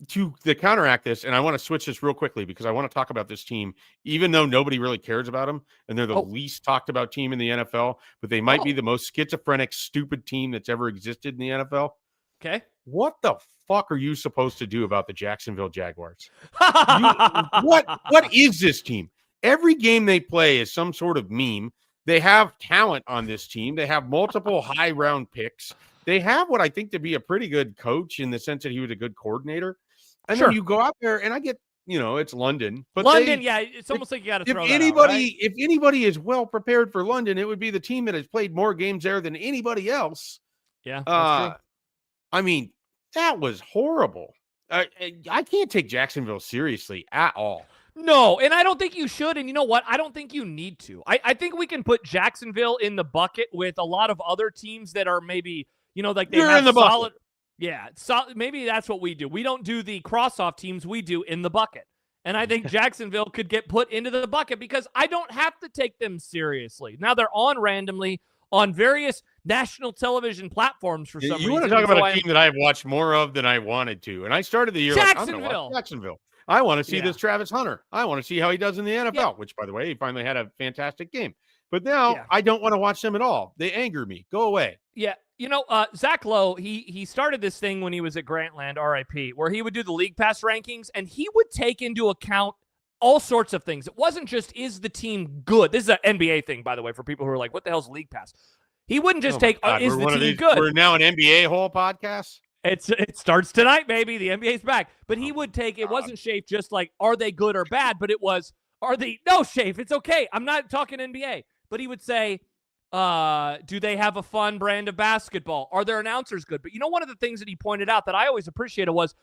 Speaker 2: to counteract this, and I want to switch this real quickly because I want to talk about this team, even though nobody really cares about them, and they're the least talked about team in the NFL, but they might be the most schizophrenic, stupid team that's ever existed in the NFL.
Speaker 1: Okay.
Speaker 2: What the fuck are you supposed to do about the Jacksonville Jaguars? What is this team? Every game they play is some sort of meme. They have talent on this team. They have multiple high round picks. They have what I think to be a pretty good coach in the sense that he was a good coordinator. And then you go out there, and I get, it's London. But
Speaker 1: it's almost like you got to throw that out, right?
Speaker 2: If anybody is well prepared for London, it would be the team that has played more games there than anybody else.
Speaker 1: Yeah, that's true.
Speaker 2: I mean, that was horrible. I can't take Jacksonville seriously at all.
Speaker 1: No, and I don't think you should. And you know what? I don't think you need to. I think we can put Jacksonville in the bucket with a lot of other teams that are maybe, like they have solid. Yeah, maybe that's what we do. We don't do the cross-off teams. We do in the bucket. And I think Jacksonville could get put into the bucket because I don't have to take them seriously. Now they're on randomly on various national television platforms for some reason.
Speaker 2: You want to talk about a team that I have watched more of than I wanted to. And I started the year like, I'm going to watch Jacksonville. I want to see this Travis Hunter. I want to see how he does in the NFL, which, by the way, he finally had a fantastic game. But now I don't want to watch them at all. They anger me. Go away.
Speaker 1: Yeah. Zach Lowe, he started this thing when he was at Grantland, RIP, where he would do the league pass rankings, and he would take into account all sorts of things. It wasn't just, is the team good? This is an NBA thing, by the way, for people who are like, what the hell's league pass? He wouldn't just take, is the team good?
Speaker 2: We're now an NBA whole podcast?
Speaker 1: It starts tonight, baby. The NBA's back. But he would take, it wasn't Schaef just like, are they good or bad? But it was, no, Schaef, it's okay. I'm not talking NBA. But he would say, do they have a fun brand of basketball? Are their announcers good? But one of the things that he pointed out that I always appreciated was,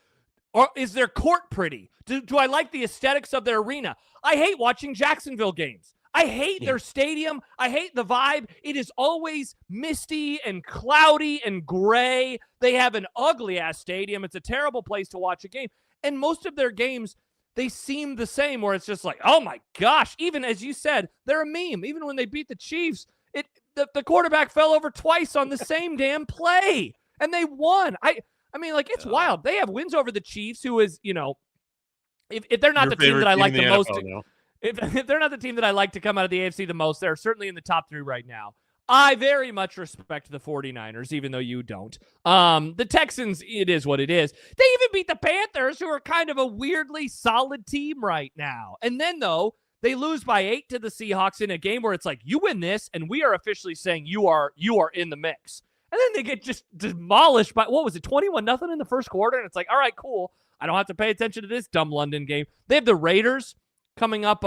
Speaker 1: is their court pretty? Do I like the aesthetics of their arena? I hate watching Jacksonville games. I hate their stadium. I hate the vibe. It is always misty and cloudy and gray. They have an ugly-ass stadium. It's a terrible place to watch a game. And most of their games, they seem the same, where it's just like, oh my gosh, even as you said, they're a meme. Even when they beat the Chiefs, the quarterback fell over twice on the same damn play, and they won. I mean, like, it's wild. They have wins over the Chiefs, who is, if they're not the team that I like the most, if they're not the team that I like to come out of the AFC the most, they're certainly in the top 3 right now. I very much respect the 49ers, even though you don't. The Texans, it is what it is. They even beat the Panthers, who are kind of a weirdly solid team right now. And then, though, they lose by 8 to the Seahawks in a game where it's like, you win this, and we are officially saying you are in the mix. And then they get just demolished by, 21-0 in the first quarter? And it's like, all right, cool. I don't have to pay attention to this dumb London game. They have the Raiders coming up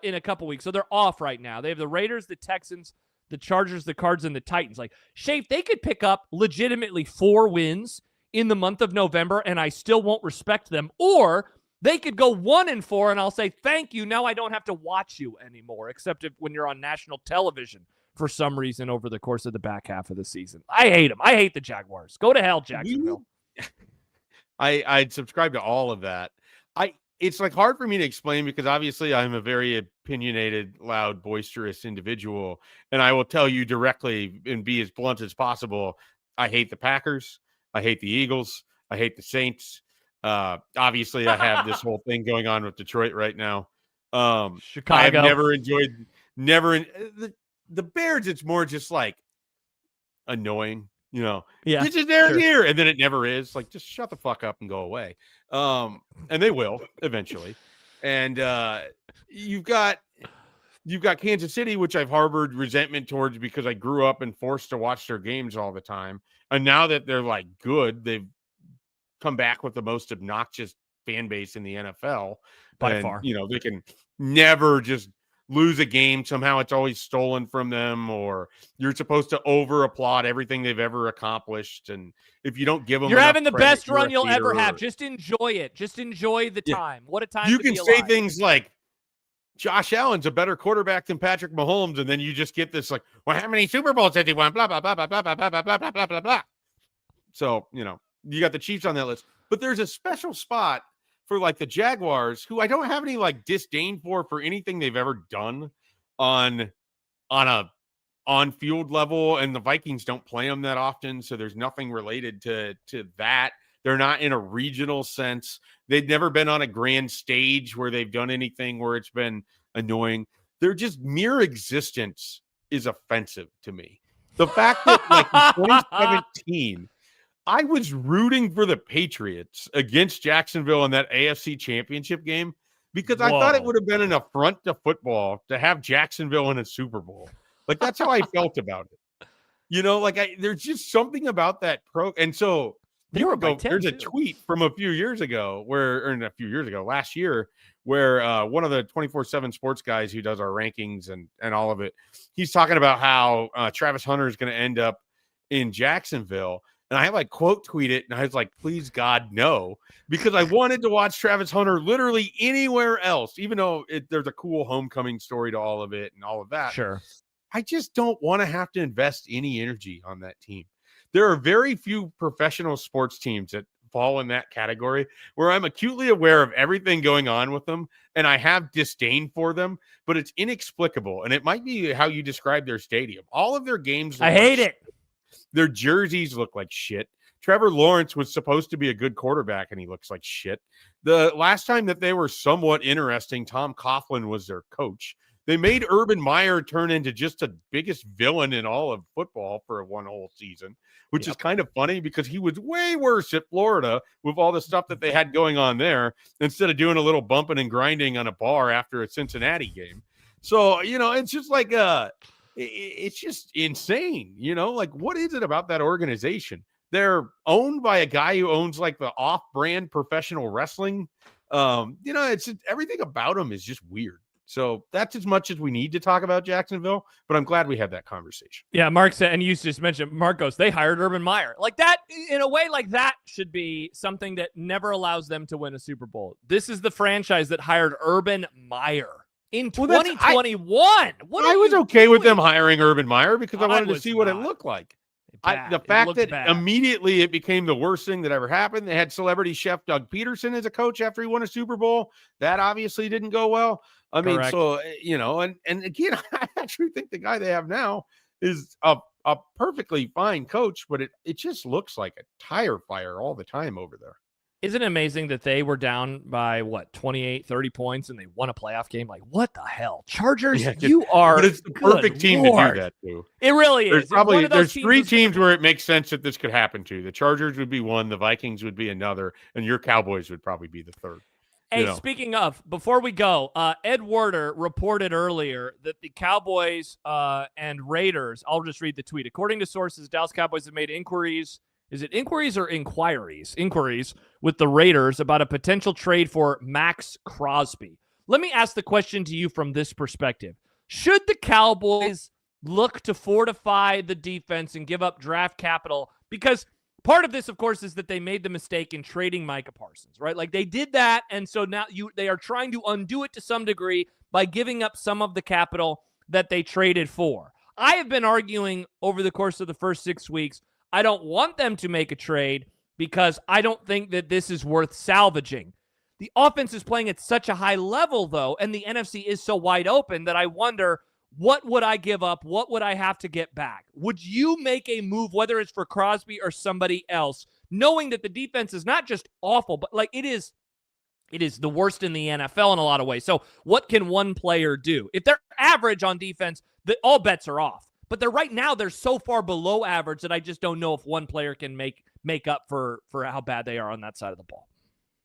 Speaker 1: in a couple weeks, so they're off right now. They have the Raiders, the Texans, the Chargers, the Cards, and the Titans. Like, Schaef, they could pick up legitimately 4 wins in the month of November, and I still won't respect them. Or they could go 1-4, and I'll say, thank you, now I don't have to watch you anymore, except when you're on national television for some reason over the course of the back half of the season. I hate them. I hate the Jaguars. Go to hell, Jacksonville.
Speaker 2: I'd subscribe to all of that. It's like hard for me to explain because obviously I'm a very opinionated, loud, boisterous individual. And I will tell you directly and be as blunt as possible. I hate the Packers. I hate the Eagles. I hate the Saints. Obviously I have this whole thing going on with Detroit right now.
Speaker 1: Chicago.
Speaker 2: I have never enjoyed, the Bears. It's more just like annoying. This is their year, and then it never is. Like, just shut the fuck up and go away. And they will eventually. And you've got Kansas City, which I've harbored resentment towards because I grew up and forced to watch their games all the time. And now that they're like good, they've come back with the most obnoxious fan base in the NFL
Speaker 1: by far.
Speaker 2: They can never just lose a game. Somehow it's always stolen from them, or you're supposed to over applaud everything they've ever accomplished. And if you don't give them,
Speaker 1: you're having the best run you'll ever have. Just enjoy it. Just enjoy the time. What a time.
Speaker 2: You
Speaker 1: to
Speaker 2: can
Speaker 1: be
Speaker 2: say
Speaker 1: alive.
Speaker 2: things like Josh Allen's a better quarterback than Patrick Mahomes. And then you just get this like, well, how many Super Bowls did he win? Blah, blah, blah, blah, blah, blah, blah, blah, blah, blah, blah, blah. So, you got the Chiefs on that list, but there's a special spot for like the Jaguars, who I don't have any like disdain for anything they've ever done on a on-field level, and the Vikings don't play them that often, so there's nothing related to that. They're not in a regional sense. They've never been on a grand stage where they've done anything where it's been annoying. They're just mere existence is offensive to me. The fact that like in 2017, I was rooting for the Patriots against Jacksonville in that AFC Championship game because I thought it would have been an affront to football to have Jacksonville in a Super Bowl. Like, that's how I felt about it. You know, like there's just something about that and so there's a tweet from a few years ago last year, where one of the 24/7 sports guys who does our rankings and all of it, he's talking about how Travis Hunter is going to end up in Jacksonville. And I like quote tweet it, and I was like, please God, no, because I wanted to watch Travis Hunter literally anywhere else, even though there's a cool homecoming story to all of it and all of that.
Speaker 1: Sure.
Speaker 2: I just don't want to have to invest any energy on that team. There are very few professional sports teams that fall in that category where I'm acutely aware of everything going on with them and I have disdain for them, but it's inexplicable. And it might be how you describe their stadium. All of their games.
Speaker 1: I hate it.
Speaker 2: Their jerseys look like shit. Trevor Lawrence was supposed to be a good quarterback and he looks like shit. The last time that they were somewhat interesting, Tom Coughlin was their coach. They made Urban Meyer turn into just the biggest villain in all of football for one whole season, which is kind of funny because he was way worse at Florida with all the stuff that they had going on there instead of doing a little bumping and grinding on a bar after a Cincinnati game. So, you know, it's just like it's just insane. You know, like what is it about that organization? They're owned by a guy who owns like the off-brand professional wrestling. You know, it's everything about them is just weird. So that's as much as we need to talk about Jacksonville, but I'm glad we had that conversation.
Speaker 1: Yeah, Mark said, and you just mentioned, Marcos, they hired Urban Meyer. Like that, in a way like that should be something that never allows them to win a Super Bowl. This is the franchise that hired Urban Meyer in 2021. I
Speaker 2: was okay with them hiring Urban Meyer because I wanted to see what it looked like. The fact that immediately it became the worst thing that ever happened. They had celebrity chef Doug Peterson as a coach after he won a Super Bowl. That obviously didn't go well. I mean, so, you know, and again, I actually think the guy they have now is a perfectly fine coach, but it just looks like a tire fire all the time over there.
Speaker 1: Isn't it amazing that they were down by 28, 30 points and they won a playoff game? Like, what the hell? Chargers, you are. But it's the perfect team to do that too. It really is.
Speaker 2: There's three teams where it makes sense that this could happen to. The Chargers would be one, the Vikings would be another, and your Cowboys would probably be the third.
Speaker 1: Hey, speaking of, before we go, Ed Werder reported earlier that the Cowboys and Raiders, I'll just read the tweet. According to sources, Dallas Cowboys have made inquiries. Is it inquiries or inquiries? Inquiries with the Raiders about a potential trade for Max Crosby. Let me ask the question to you from this perspective. Should the Cowboys look to fortify the defense and give up draft capital? Because part of this, of course, is that they made the mistake in trading Micah Parsons, right? Like they did that, and so now they are trying to undo it to some degree by giving up some of the capital that they traded for. I have been arguing over the course of the first 6 weeks, I don't want them to make a trade because I don't think that this is worth salvaging. The offense is playing at such a high level, though, and the NFC is so wide open that I wonder, what would I give up? What would I have to get back? Would you make a move, whether it's for Crosby or somebody else, knowing that the defense is not just awful, but like it is the worst in the NFL in a lot of ways. So what can one player do? If they're average on defense, all bets are off. But they're so far below average that I just don't know if one player can make up for how bad they are on that side of the ball.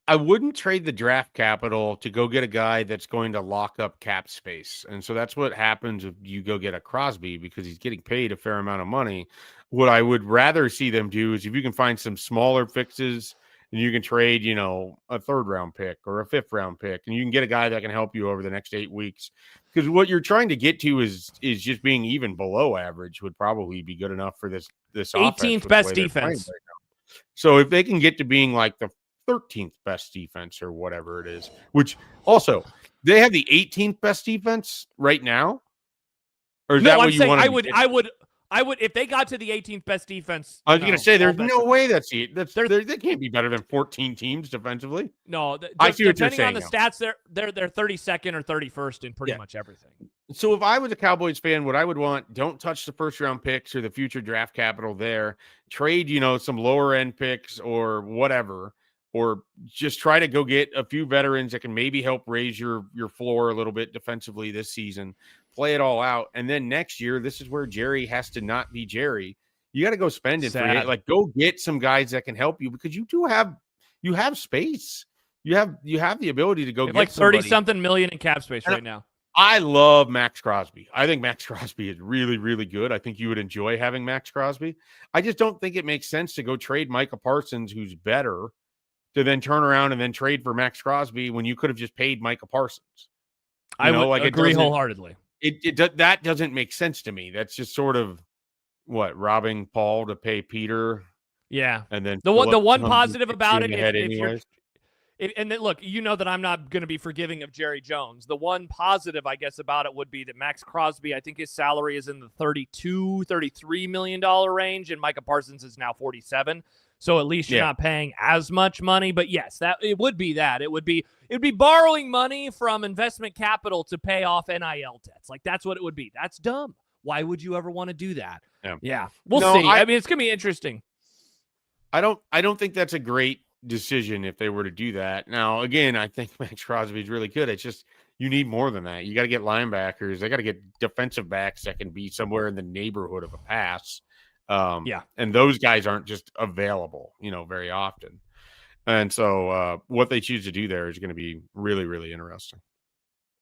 Speaker 2: I wouldn't trade the draft capital to go get a guy that's going to lock up cap space. And so that's what happens if you go get a Crosby because he's getting paid a fair amount of money. What I would rather see them do is if you can find some smaller fixes and you can trade, you know, a 3rd round pick or a 5th round pick, and you can get a guy that can help you over the next 8 weeks. Because what you're trying to get to is just being even below average would probably be good enough for this
Speaker 1: 18th best defense.
Speaker 2: Right now. So if they can get to being like the 13th best defense or whatever it is, which also they have the 18th best defense right now. Or is that what you want?
Speaker 1: I would, if they got to the 18th best defense.
Speaker 2: I was going to say, there's no way they can't be better than 14 teams defensively.
Speaker 1: No,
Speaker 2: I see what you're saying.
Speaker 1: Depending on the stats, they're 32nd or 31st in pretty much everything.
Speaker 2: So if I was a Cowboys fan, what I would want, don't touch the first round picks or the future draft capital there. Trade, some lower end picks or whatever, or just try to go get a few veterans that can maybe help raise your floor a little bit defensively this season. Play it all out. And then next year, this is where Jerry has to not be Jerry. You got to go spend it for like go get some guys that can help you, because you have space. You have the ability to go get
Speaker 1: like 30-something million in cap space right now.
Speaker 2: I love Max Crosby. I think Max Crosby is really, really good. I think you would enjoy having Max Crosby. I just don't think it makes sense to go trade Micah Parsons, who's better, to then turn around and then trade for Max Crosby when you could have just paid Micah Parsons.
Speaker 1: I would agree wholeheartedly.
Speaker 2: That doesn't make sense to me. That's just sort of robbing Paul to pay Peter.
Speaker 1: Yeah.
Speaker 2: And then
Speaker 1: the one positive about it, look, that I'm not going to be forgiving of Jerry Jones. The one positive, I guess, about it would be that Max Crosby, I think his salary is in the $32-33 million range, and Micah Parsons is now 47. So at least you're not paying as much money. But yes, it would be that. It would be borrowing money from investment capital to pay off NIL debts. Like, that's what it would be. That's dumb. Why would you ever want to do that? Yeah. We'll see. I mean, it's going to be interesting.
Speaker 2: I don't think that's a great decision if they were to do that. Now, again, I think Max Crosby is really good. It's just you need more than that. You got to get linebackers. They got to get defensive backs that can be somewhere in the neighborhood of a pass. And those guys aren't just available, very often. And so what they choose to do there is going to be really, really interesting.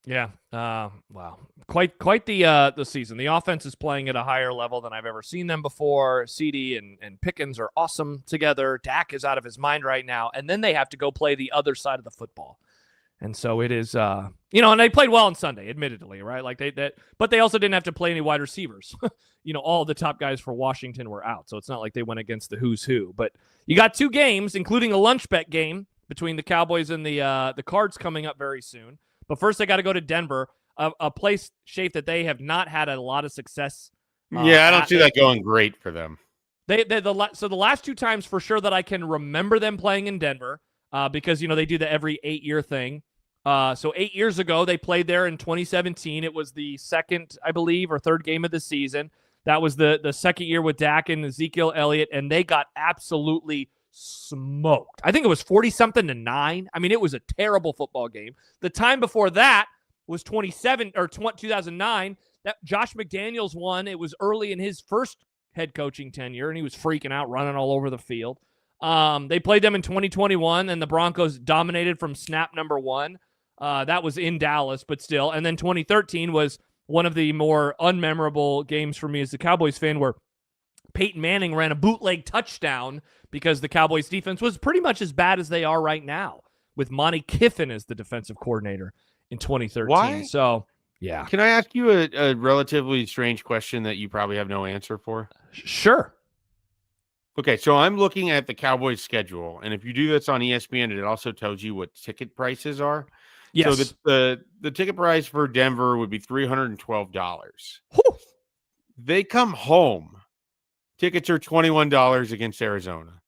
Speaker 1: Yeah. Wow. Quite the season. The offense is playing at a higher level than I've ever seen them before. CD and Pickens are awesome together. Dak is out of his mind right now. And then they have to go play the other side of the football. And so it is, and they played well on Sunday, admittedly, right? Like but they also didn't have to play any wide receivers. All the top guys for Washington were out. So it's not like they went against the who's who. But you got 2 games, including a lunch bet game between the Cowboys and the Cards coming up very soon. But first, they got to go to Denver, a place, Schaef, that they have not had a lot of success.
Speaker 2: I don't see that going great for them.
Speaker 1: So the last 2 times for sure that I can remember them playing in Denver, because they do the every 8-year thing. So 8 years ago, they played there in 2017. It was the second, I believe, or third game of the season. That was the second year with Dak and Ezekiel Elliott, and they got absolutely smoked. I think it was 40-something to 9. I mean, it was a terrible football game. The time before that was 2009. That Josh McDaniels won. It was early in his first head coaching tenure, and he was freaking out, running all over the field. They played them in 2021, and the Broncos dominated from snap number 1. That was in Dallas, but still. And then 2013 was one of the more unmemorable games for me as a Cowboys fan, where Peyton Manning ran a bootleg touchdown because the Cowboys defense was pretty much as bad as they are right now, with Monty Kiffin as the defensive coordinator in 2013.
Speaker 2: Why?
Speaker 1: So, yeah.
Speaker 2: Can I ask you a relatively strange question that you probably have no answer for?
Speaker 1: Sure.
Speaker 2: Okay, so I'm looking at the Cowboys schedule, and if you do this on ESPN, it also tells you what ticket prices are.
Speaker 1: Yes.
Speaker 2: So the ticket price for Denver would be $312.
Speaker 1: Whew.
Speaker 2: They come home. Tickets are $21 against Arizona.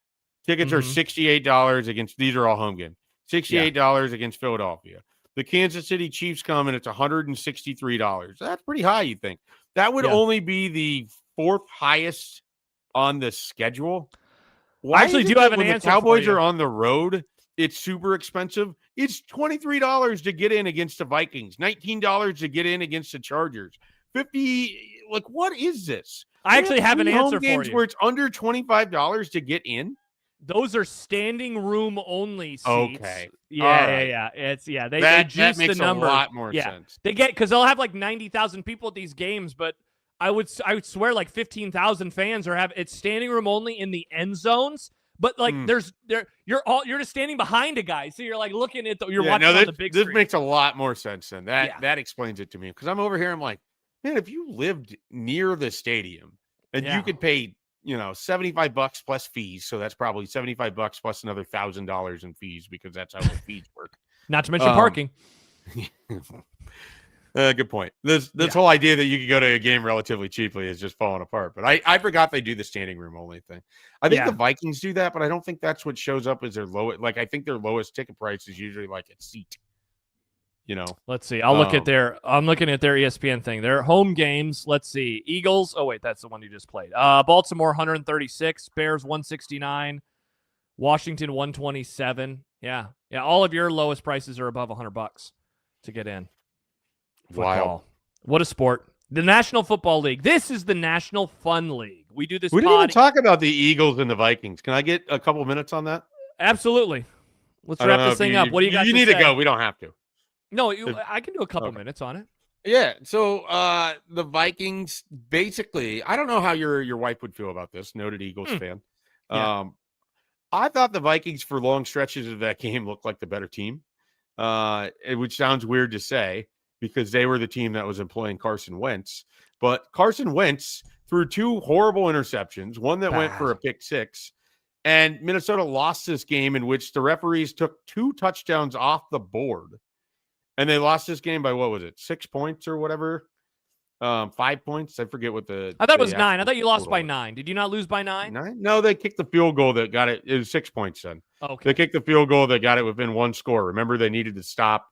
Speaker 2: Tickets are $68 against, these are all home games, $68 against Philadelphia. The Kansas City Chiefs come and it's $163. That's pretty high, you think. That would only be the 4th highest on the schedule. Why
Speaker 1: I actually do have an
Speaker 2: when
Speaker 1: answer.
Speaker 2: The Cowboys
Speaker 1: for you.
Speaker 2: are on the road, it's super expensive. It's $23 to get in against the Vikings, $19 to get in against the Chargers, $50. Like, what is this?
Speaker 1: I actually have an answer for you.
Speaker 2: Where it's under $25 to get in.
Speaker 1: Those are standing room only seats.
Speaker 2: Okay.
Speaker 1: Yeah. It's they juice
Speaker 2: makes
Speaker 1: the number.
Speaker 2: A lot more sense.
Speaker 1: They get, because they'll have like 90,000 people at these games, but I would swear like 15,000 fans it's standing room only in the end zones. But like you're just standing behind a guy, so you're like looking at watching on the big screen.
Speaker 2: This makes a lot more sense than that. Yeah. That explains it to me, because I'm over here. I'm like, man, if you lived near the stadium and you could pay, $75 plus fees, so that's probably $75 plus another $1,000 in fees, because that's how the fees work.
Speaker 1: Not to mention parking.
Speaker 2: Good point. This whole idea that you could go to a game relatively cheaply is just falling apart. But I forgot they do the standing room only thing. I think the Vikings do that, but I don't think that's what shows up as their lowest. Like, I think their lowest ticket price is usually like a seat.
Speaker 1: Let's see. I'm looking at their ESPN thing. Their home games. Let's see. Eagles. Oh wait, that's the one you just played. Baltimore 136, Bears 169, Washington 127. Yeah. All of your lowest prices are above $100 to get in. Football. Wow. What a sport. The National Football League. This is the National Fun League. We do this.
Speaker 2: We didn't even talk about the Eagles and the Vikings. Can I get a couple minutes on that?
Speaker 1: Absolutely. Let's wrap this thing up. What do you got?
Speaker 2: You need to go. We don't have to.
Speaker 1: No, I can do a couple minutes on it.
Speaker 2: Yeah. So the Vikings, basically, I don't know how your wife would feel about this. Noted Eagles fan. Yeah. I thought the Vikings for long stretches of that game looked like the better team, which sounds weird to say because they were the team that was employing Carson Wentz. But Carson Wentz threw two horrible interceptions, one that went for a pick six, and Minnesota lost this game in which the referees took 2 touchdowns off the board. And they lost this game by, what was it, 6 points or whatever? 5 points? I forget what the...
Speaker 1: I thought it was 9. I thought you lost by 9. Did you not lose by 9?
Speaker 2: 9? No, they kicked the field goal that got it. It was 6 points then.
Speaker 1: Okay.
Speaker 2: They kicked the field goal that got it within 1 score. Remember, they needed to stop.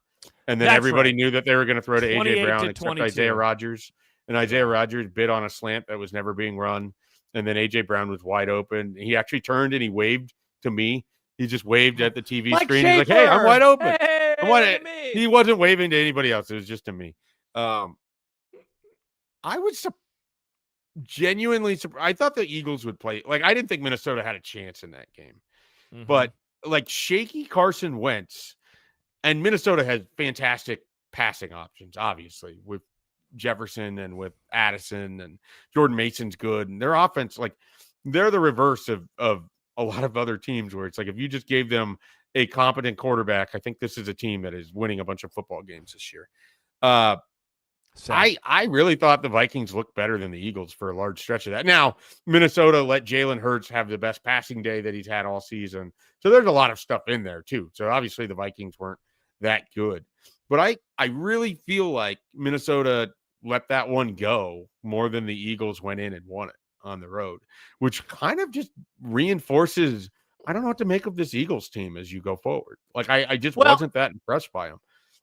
Speaker 2: And then everybody knew that they were going to throw to A.J. Brown except Isaiah Rodgers. And Isaiah Rodgers bid on a slant that was never being run. And then A.J. Brown was wide open. He actually turned and he waved to me. He just waved at the TV screen. He's like, hey, I'm wide open.
Speaker 1: Hey,
Speaker 2: he wasn't waving to anybody else. It was just to me. I was genuinely surprised. I thought the Eagles would play. Like, I didn't think Minnesota had a chance in that game. Mm-hmm. But, like, shaky Carson Wentz, and Minnesota has fantastic passing options, obviously, with Jefferson and with Addison, and Jordan Mason's good. And their offense, like, they're the reverse of a lot of other teams where it's like if you just gave them a competent quarterback, I think this is a team that is winning a bunch of football games this year. I really thought the Vikings looked better than the Eagles for a large stretch of that. Now, Minnesota let Jalen Hurts have the best passing day that he's had all season. So there's a lot of stuff in there too. So obviously the Vikings weren't that good. But I really feel like Minnesota let that one go more than the Eagles went in and won it on the road, which kind of just reinforces I don't know what to make of this Eagles team as you go forward. Like I just wasn't that impressed by them.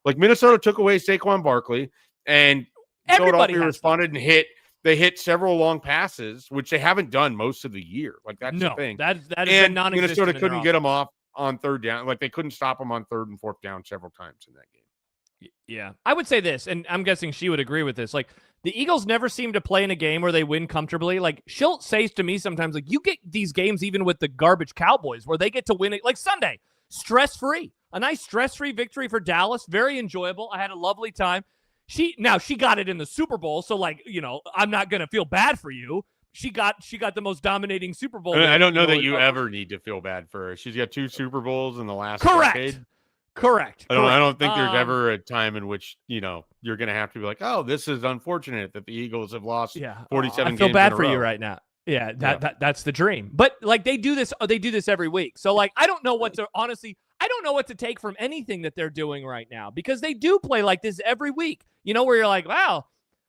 Speaker 2: Like Minnesota took away Saquon Barkley and Philadelphia responded and they hit several long passes, which they haven't done most of the year. Like that's the thing.
Speaker 1: That is non-existent.
Speaker 2: Minnesota couldn't get them off on third down. Like they couldn't stop them on third and fourth down several times in that game.
Speaker 1: Yeah. I would say this, and I'm guessing she would agree with this. Like the Eagles never seem to play in a game where they win comfortably. Like she'll say to me sometimes, like you get these games even with the garbage Cowboys where they get to win it, like Sunday, stress-free. A nice stress-free victory for Dallas. Very enjoyable. I had a lovely time. She got it in the Super Bowl, so like, you know, I'm not going to feel bad for you. She got the most dominating Super Bowl.
Speaker 2: I don't know that you ever need to feel bad for her. She's got 2 Super Bowls in the last decade.
Speaker 1: Correct.
Speaker 2: I don't think there's ever a time in which, you know, you're going to have to be like, oh, this is unfortunate that the Eagles have lost 47 games.
Speaker 1: I feel bad for you right now. Yeah, that's the dream. But like they do this every week. So like I don't know what to take from anything that they're doing right now because they do play like this every week. You know, where you're like, wow,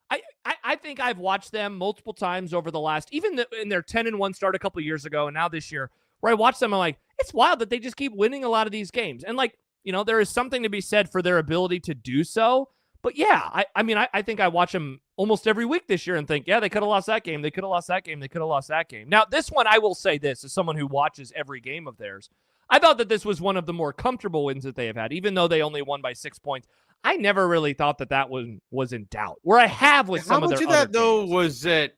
Speaker 1: I think I've watched them multiple times over the last, even in their 10-1 start a couple of years ago and now this year, where I watch them, I'm like, it's wild that they just keep winning a lot of these games. And like, you know, there is something to be said for their ability to do so. But yeah, I think I watch them almost every week this year and think, yeah, they could have lost that game. They could have lost that game. They could have lost that game. Now, this one, I will say this, as someone who watches every game of theirs, I thought that this was one of the more comfortable wins that they have had, even though they only won by 6 points. I never really thought that one was in doubt. Where I have with some of their other games. How much of that,
Speaker 2: though, was that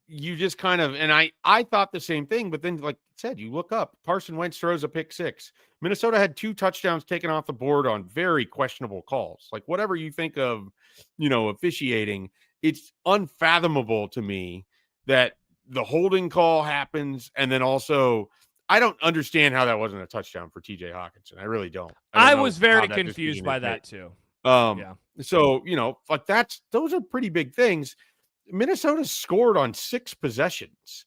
Speaker 2: you just kind of, and I thought the same thing, but then, like I said, you look up, Carson Wentz throws a pick 6. Minnesota had 2 touchdowns taken off the board on very questionable calls. Like, whatever you think of, you know, officiating, it's unfathomable to me that the holding call happens, and then also, I don't understand how that wasn't a touchdown for TJ Hawkinson. I really don't.
Speaker 1: I was very confused by that, too.
Speaker 2: So, you know, like those are pretty big things. Minnesota scored on 6 possessions.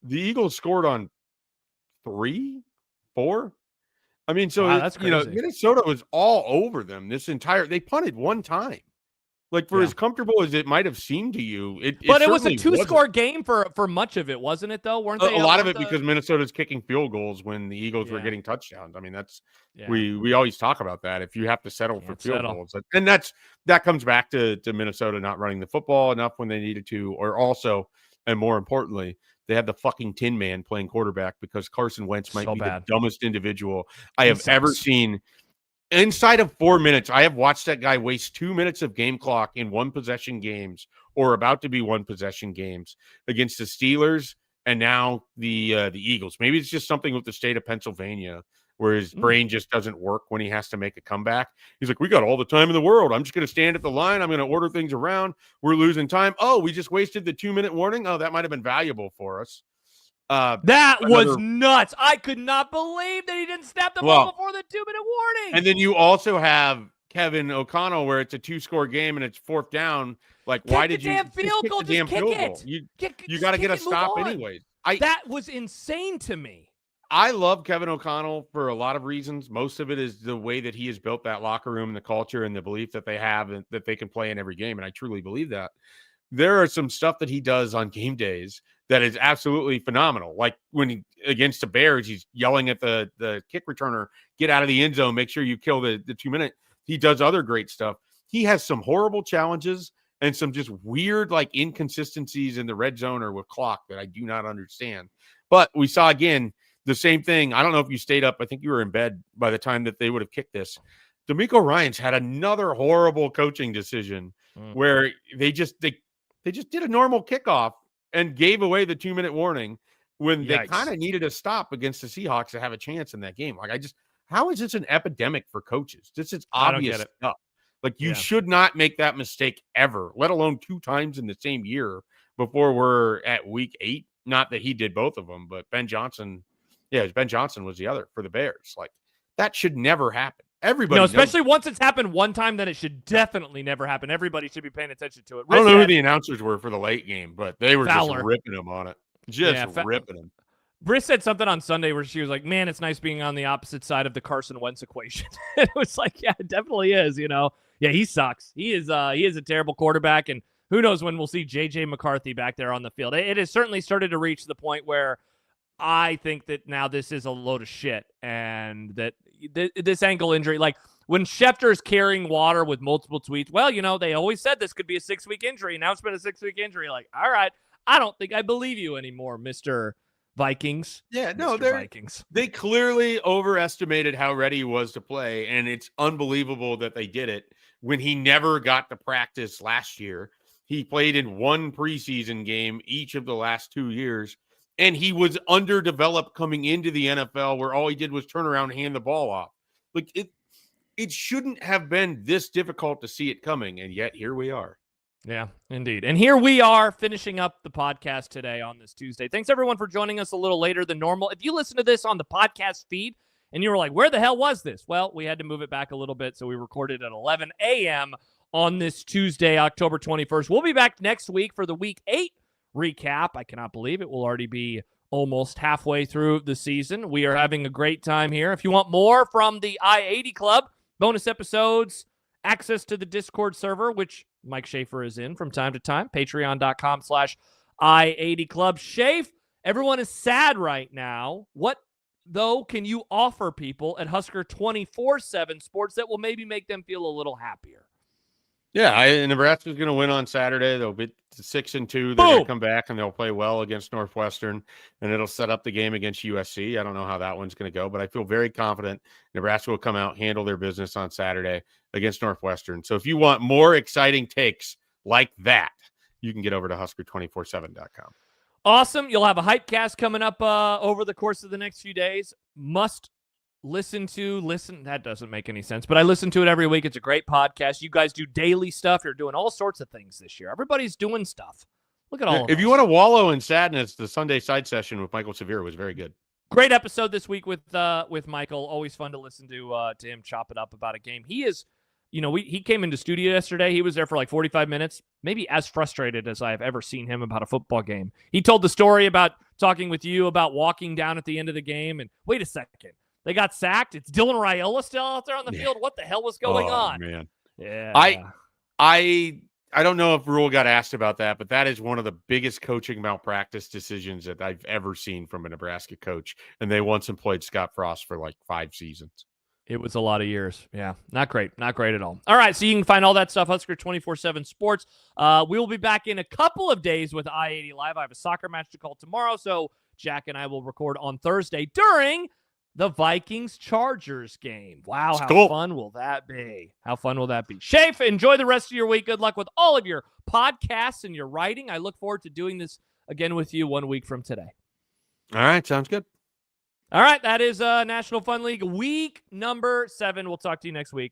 Speaker 2: The Eagles scored on 3, 4. I mean, so,
Speaker 1: wow, that's crazy.
Speaker 2: You know, Minnesota was all over them they punted 1 time. Like, for as comfortable as it might have seemed to you, it
Speaker 1: was a 2-score game for much of it, wasn't it, though? Weren't they?
Speaker 2: A lot of it because Minnesota's kicking field goals when the Eagles were getting touchdowns. I mean, that's we always talk about that. If you have to settle for field goals, and that comes back to Minnesota not running the football enough when they needed to, or also, and more importantly, they had the fucking Tin Man playing quarterback because Carson Wentz might be the dumbest individual I have ever seen. Inside of 4 minutes, I have watched that guy waste 2 minutes of game clock in one possession games or about to be one possession games against the Steelers and now the Eagles. Maybe it's just something with the state of Pennsylvania where his brain just doesn't work when he has to make a comeback. He's like, we got all the time in the world. I'm just going to stand at the line. I'm going to order things around. We're losing time. Oh, we just wasted the 2-minute warning. Oh, that might have been valuable for us.
Speaker 1: That was nuts. I could not believe that he didn't snap the ball before the 2-minute warning.
Speaker 2: And then you also have Kevin O'Connell where it's a 2-score game and it's fourth down. Like, why did you
Speaker 1: kick the damn field goal?
Speaker 2: You got to get a stop anyways.
Speaker 1: That was insane to me.
Speaker 2: I love Kevin O'Connell for a lot of reasons. Most of it is the way that he has built that locker room and the culture and the belief that they have and that they can play in every game. And I truly believe that. There are some stuff that he does on game days that is absolutely phenomenal. Like when against the Bears, he's yelling at the kick returner, get out of the end zone, make sure you kill the 2-minute. He does other great stuff. He has some horrible challenges and some just weird like inconsistencies in the red zone or with clock that I do not understand. But we saw again the same thing. I don't know if you stayed up. I think you were in bed by the time that they would have kicked this. D'Amico Ryans had another horrible coaching decision where they just did a normal kickoff and gave away the 2-minute warning when they kind of needed a stop against the Seahawks to have a chance in that game. Like, how is this an epidemic for coaches? This is obvious stuff. Like, you should not make that mistake ever, let alone 2 times in the same year before we're at week 8. Not that he did both of them, but Ben Johnson was the other for the Bears. Like, that should never happen. Everybody
Speaker 1: especially once it's happened one time, then it should definitely never happen. Everybody should be paying attention to it.
Speaker 2: I don't know who the announcers were for the late game, but they were just ripping them on it. Ripping them.
Speaker 1: Briss said something on Sunday where she was like, man, it's nice being on the opposite side of the Carson Wentz equation. It was like, yeah, it definitely is, Yeah, he sucks. He is a terrible quarterback, and who knows when we'll see J.J. McCarthy back there on the field. It has certainly started to reach the point where I think that now this is a load of shit, and that this ankle injury, like when Schefter is carrying water with multiple tweets, well, they always said this could be a 6-week injury. Now it's been a 6-week injury. Like, all right, I don't think I believe you anymore, Mr. Vikings.
Speaker 2: Yeah, no,
Speaker 1: Vikings.
Speaker 2: They clearly overestimated how ready he was to play, and it's unbelievable that they did it when he never got to practice last year. He played in one preseason game each of the last 2 years. And he was underdeveloped coming into the NFL where all he did was turn around and hand the ball off. Like it shouldn't have been this difficult to see it coming. And yet here we are.
Speaker 1: Yeah, indeed. And here we are finishing up the podcast today on this Tuesday. Thanks everyone for joining us a little later than normal. If you listen to this on the podcast feed and you were like, where the hell was this? Well, we had to move it back a little bit. So we recorded at 11 a.m. on this Tuesday, October 21st. We'll be back next week for the week 8 recap. I cannot believe it will already be almost halfway through the season. We are having a great time here. If you want more from the I-80 Club, bonus episodes, access to the Discord server, which Mike Schaefer is in from time to time, patreon.com/I-80 Club. Schaef, everyone is sad right now. What, though, can you offer people at Husker 24/7 Sports that will maybe make them feel a little happier?
Speaker 2: Yeah, Nebraska's going to win on Saturday. They'll be 6-2. They're going to come back and they'll play well against Northwestern, and it'll set up the game against USC. I don't know how that one's going to go, but I feel very confident Nebraska will come out, handle their business on Saturday against Northwestern. So if you want more exciting takes like that, you can get over to Husker247.com.
Speaker 1: Awesome. You'll have a Hypecast coming up over the course of the next few days. Must listen. That doesn't make any sense, but I listen to it every week. It's a great podcast. You guys do daily stuff. You're doing all sorts of things this year. Everybody's doing stuff. Look at all of
Speaker 2: If you want to wallow in sadness, the Sunday side session with Michael Severe was very good.
Speaker 1: Great episode this week with Michael. Always fun to listen to him chop it up about a game. He is, he came into studio yesterday. He was there for like 45 minutes, maybe as frustrated as I have ever seen him about a football game. He told the story about talking with you about walking down at the end of the game and wait a second. They got sacked. It's Dylan Raiola still out there on the field. What the hell was going on?
Speaker 2: Man.
Speaker 1: Yeah.
Speaker 2: I I don't know if Rule got asked about that, but that is one of the biggest coaching malpractice decisions that I've ever seen from a Nebraska coach. And they once employed Scott Frost for like 5 seasons.
Speaker 1: It was a lot of years. Yeah, not great. Not great at all. All right, so you can find all that stuff, Husker 24/7 Sports. We will be back in a couple of days with I-80 Live. I have a soccer match to call tomorrow, so Jack and I will record on Thursday during the Vikings-Chargers game. Wow, how fun will that be? How fun will that be? Schaef, enjoy the rest of your week. Good luck with all of your podcasts and your writing. I look forward to doing this again with you 1 week from today.
Speaker 2: All right, sounds good.
Speaker 1: All right, that is National Fun League week number 7. We'll talk to you next week.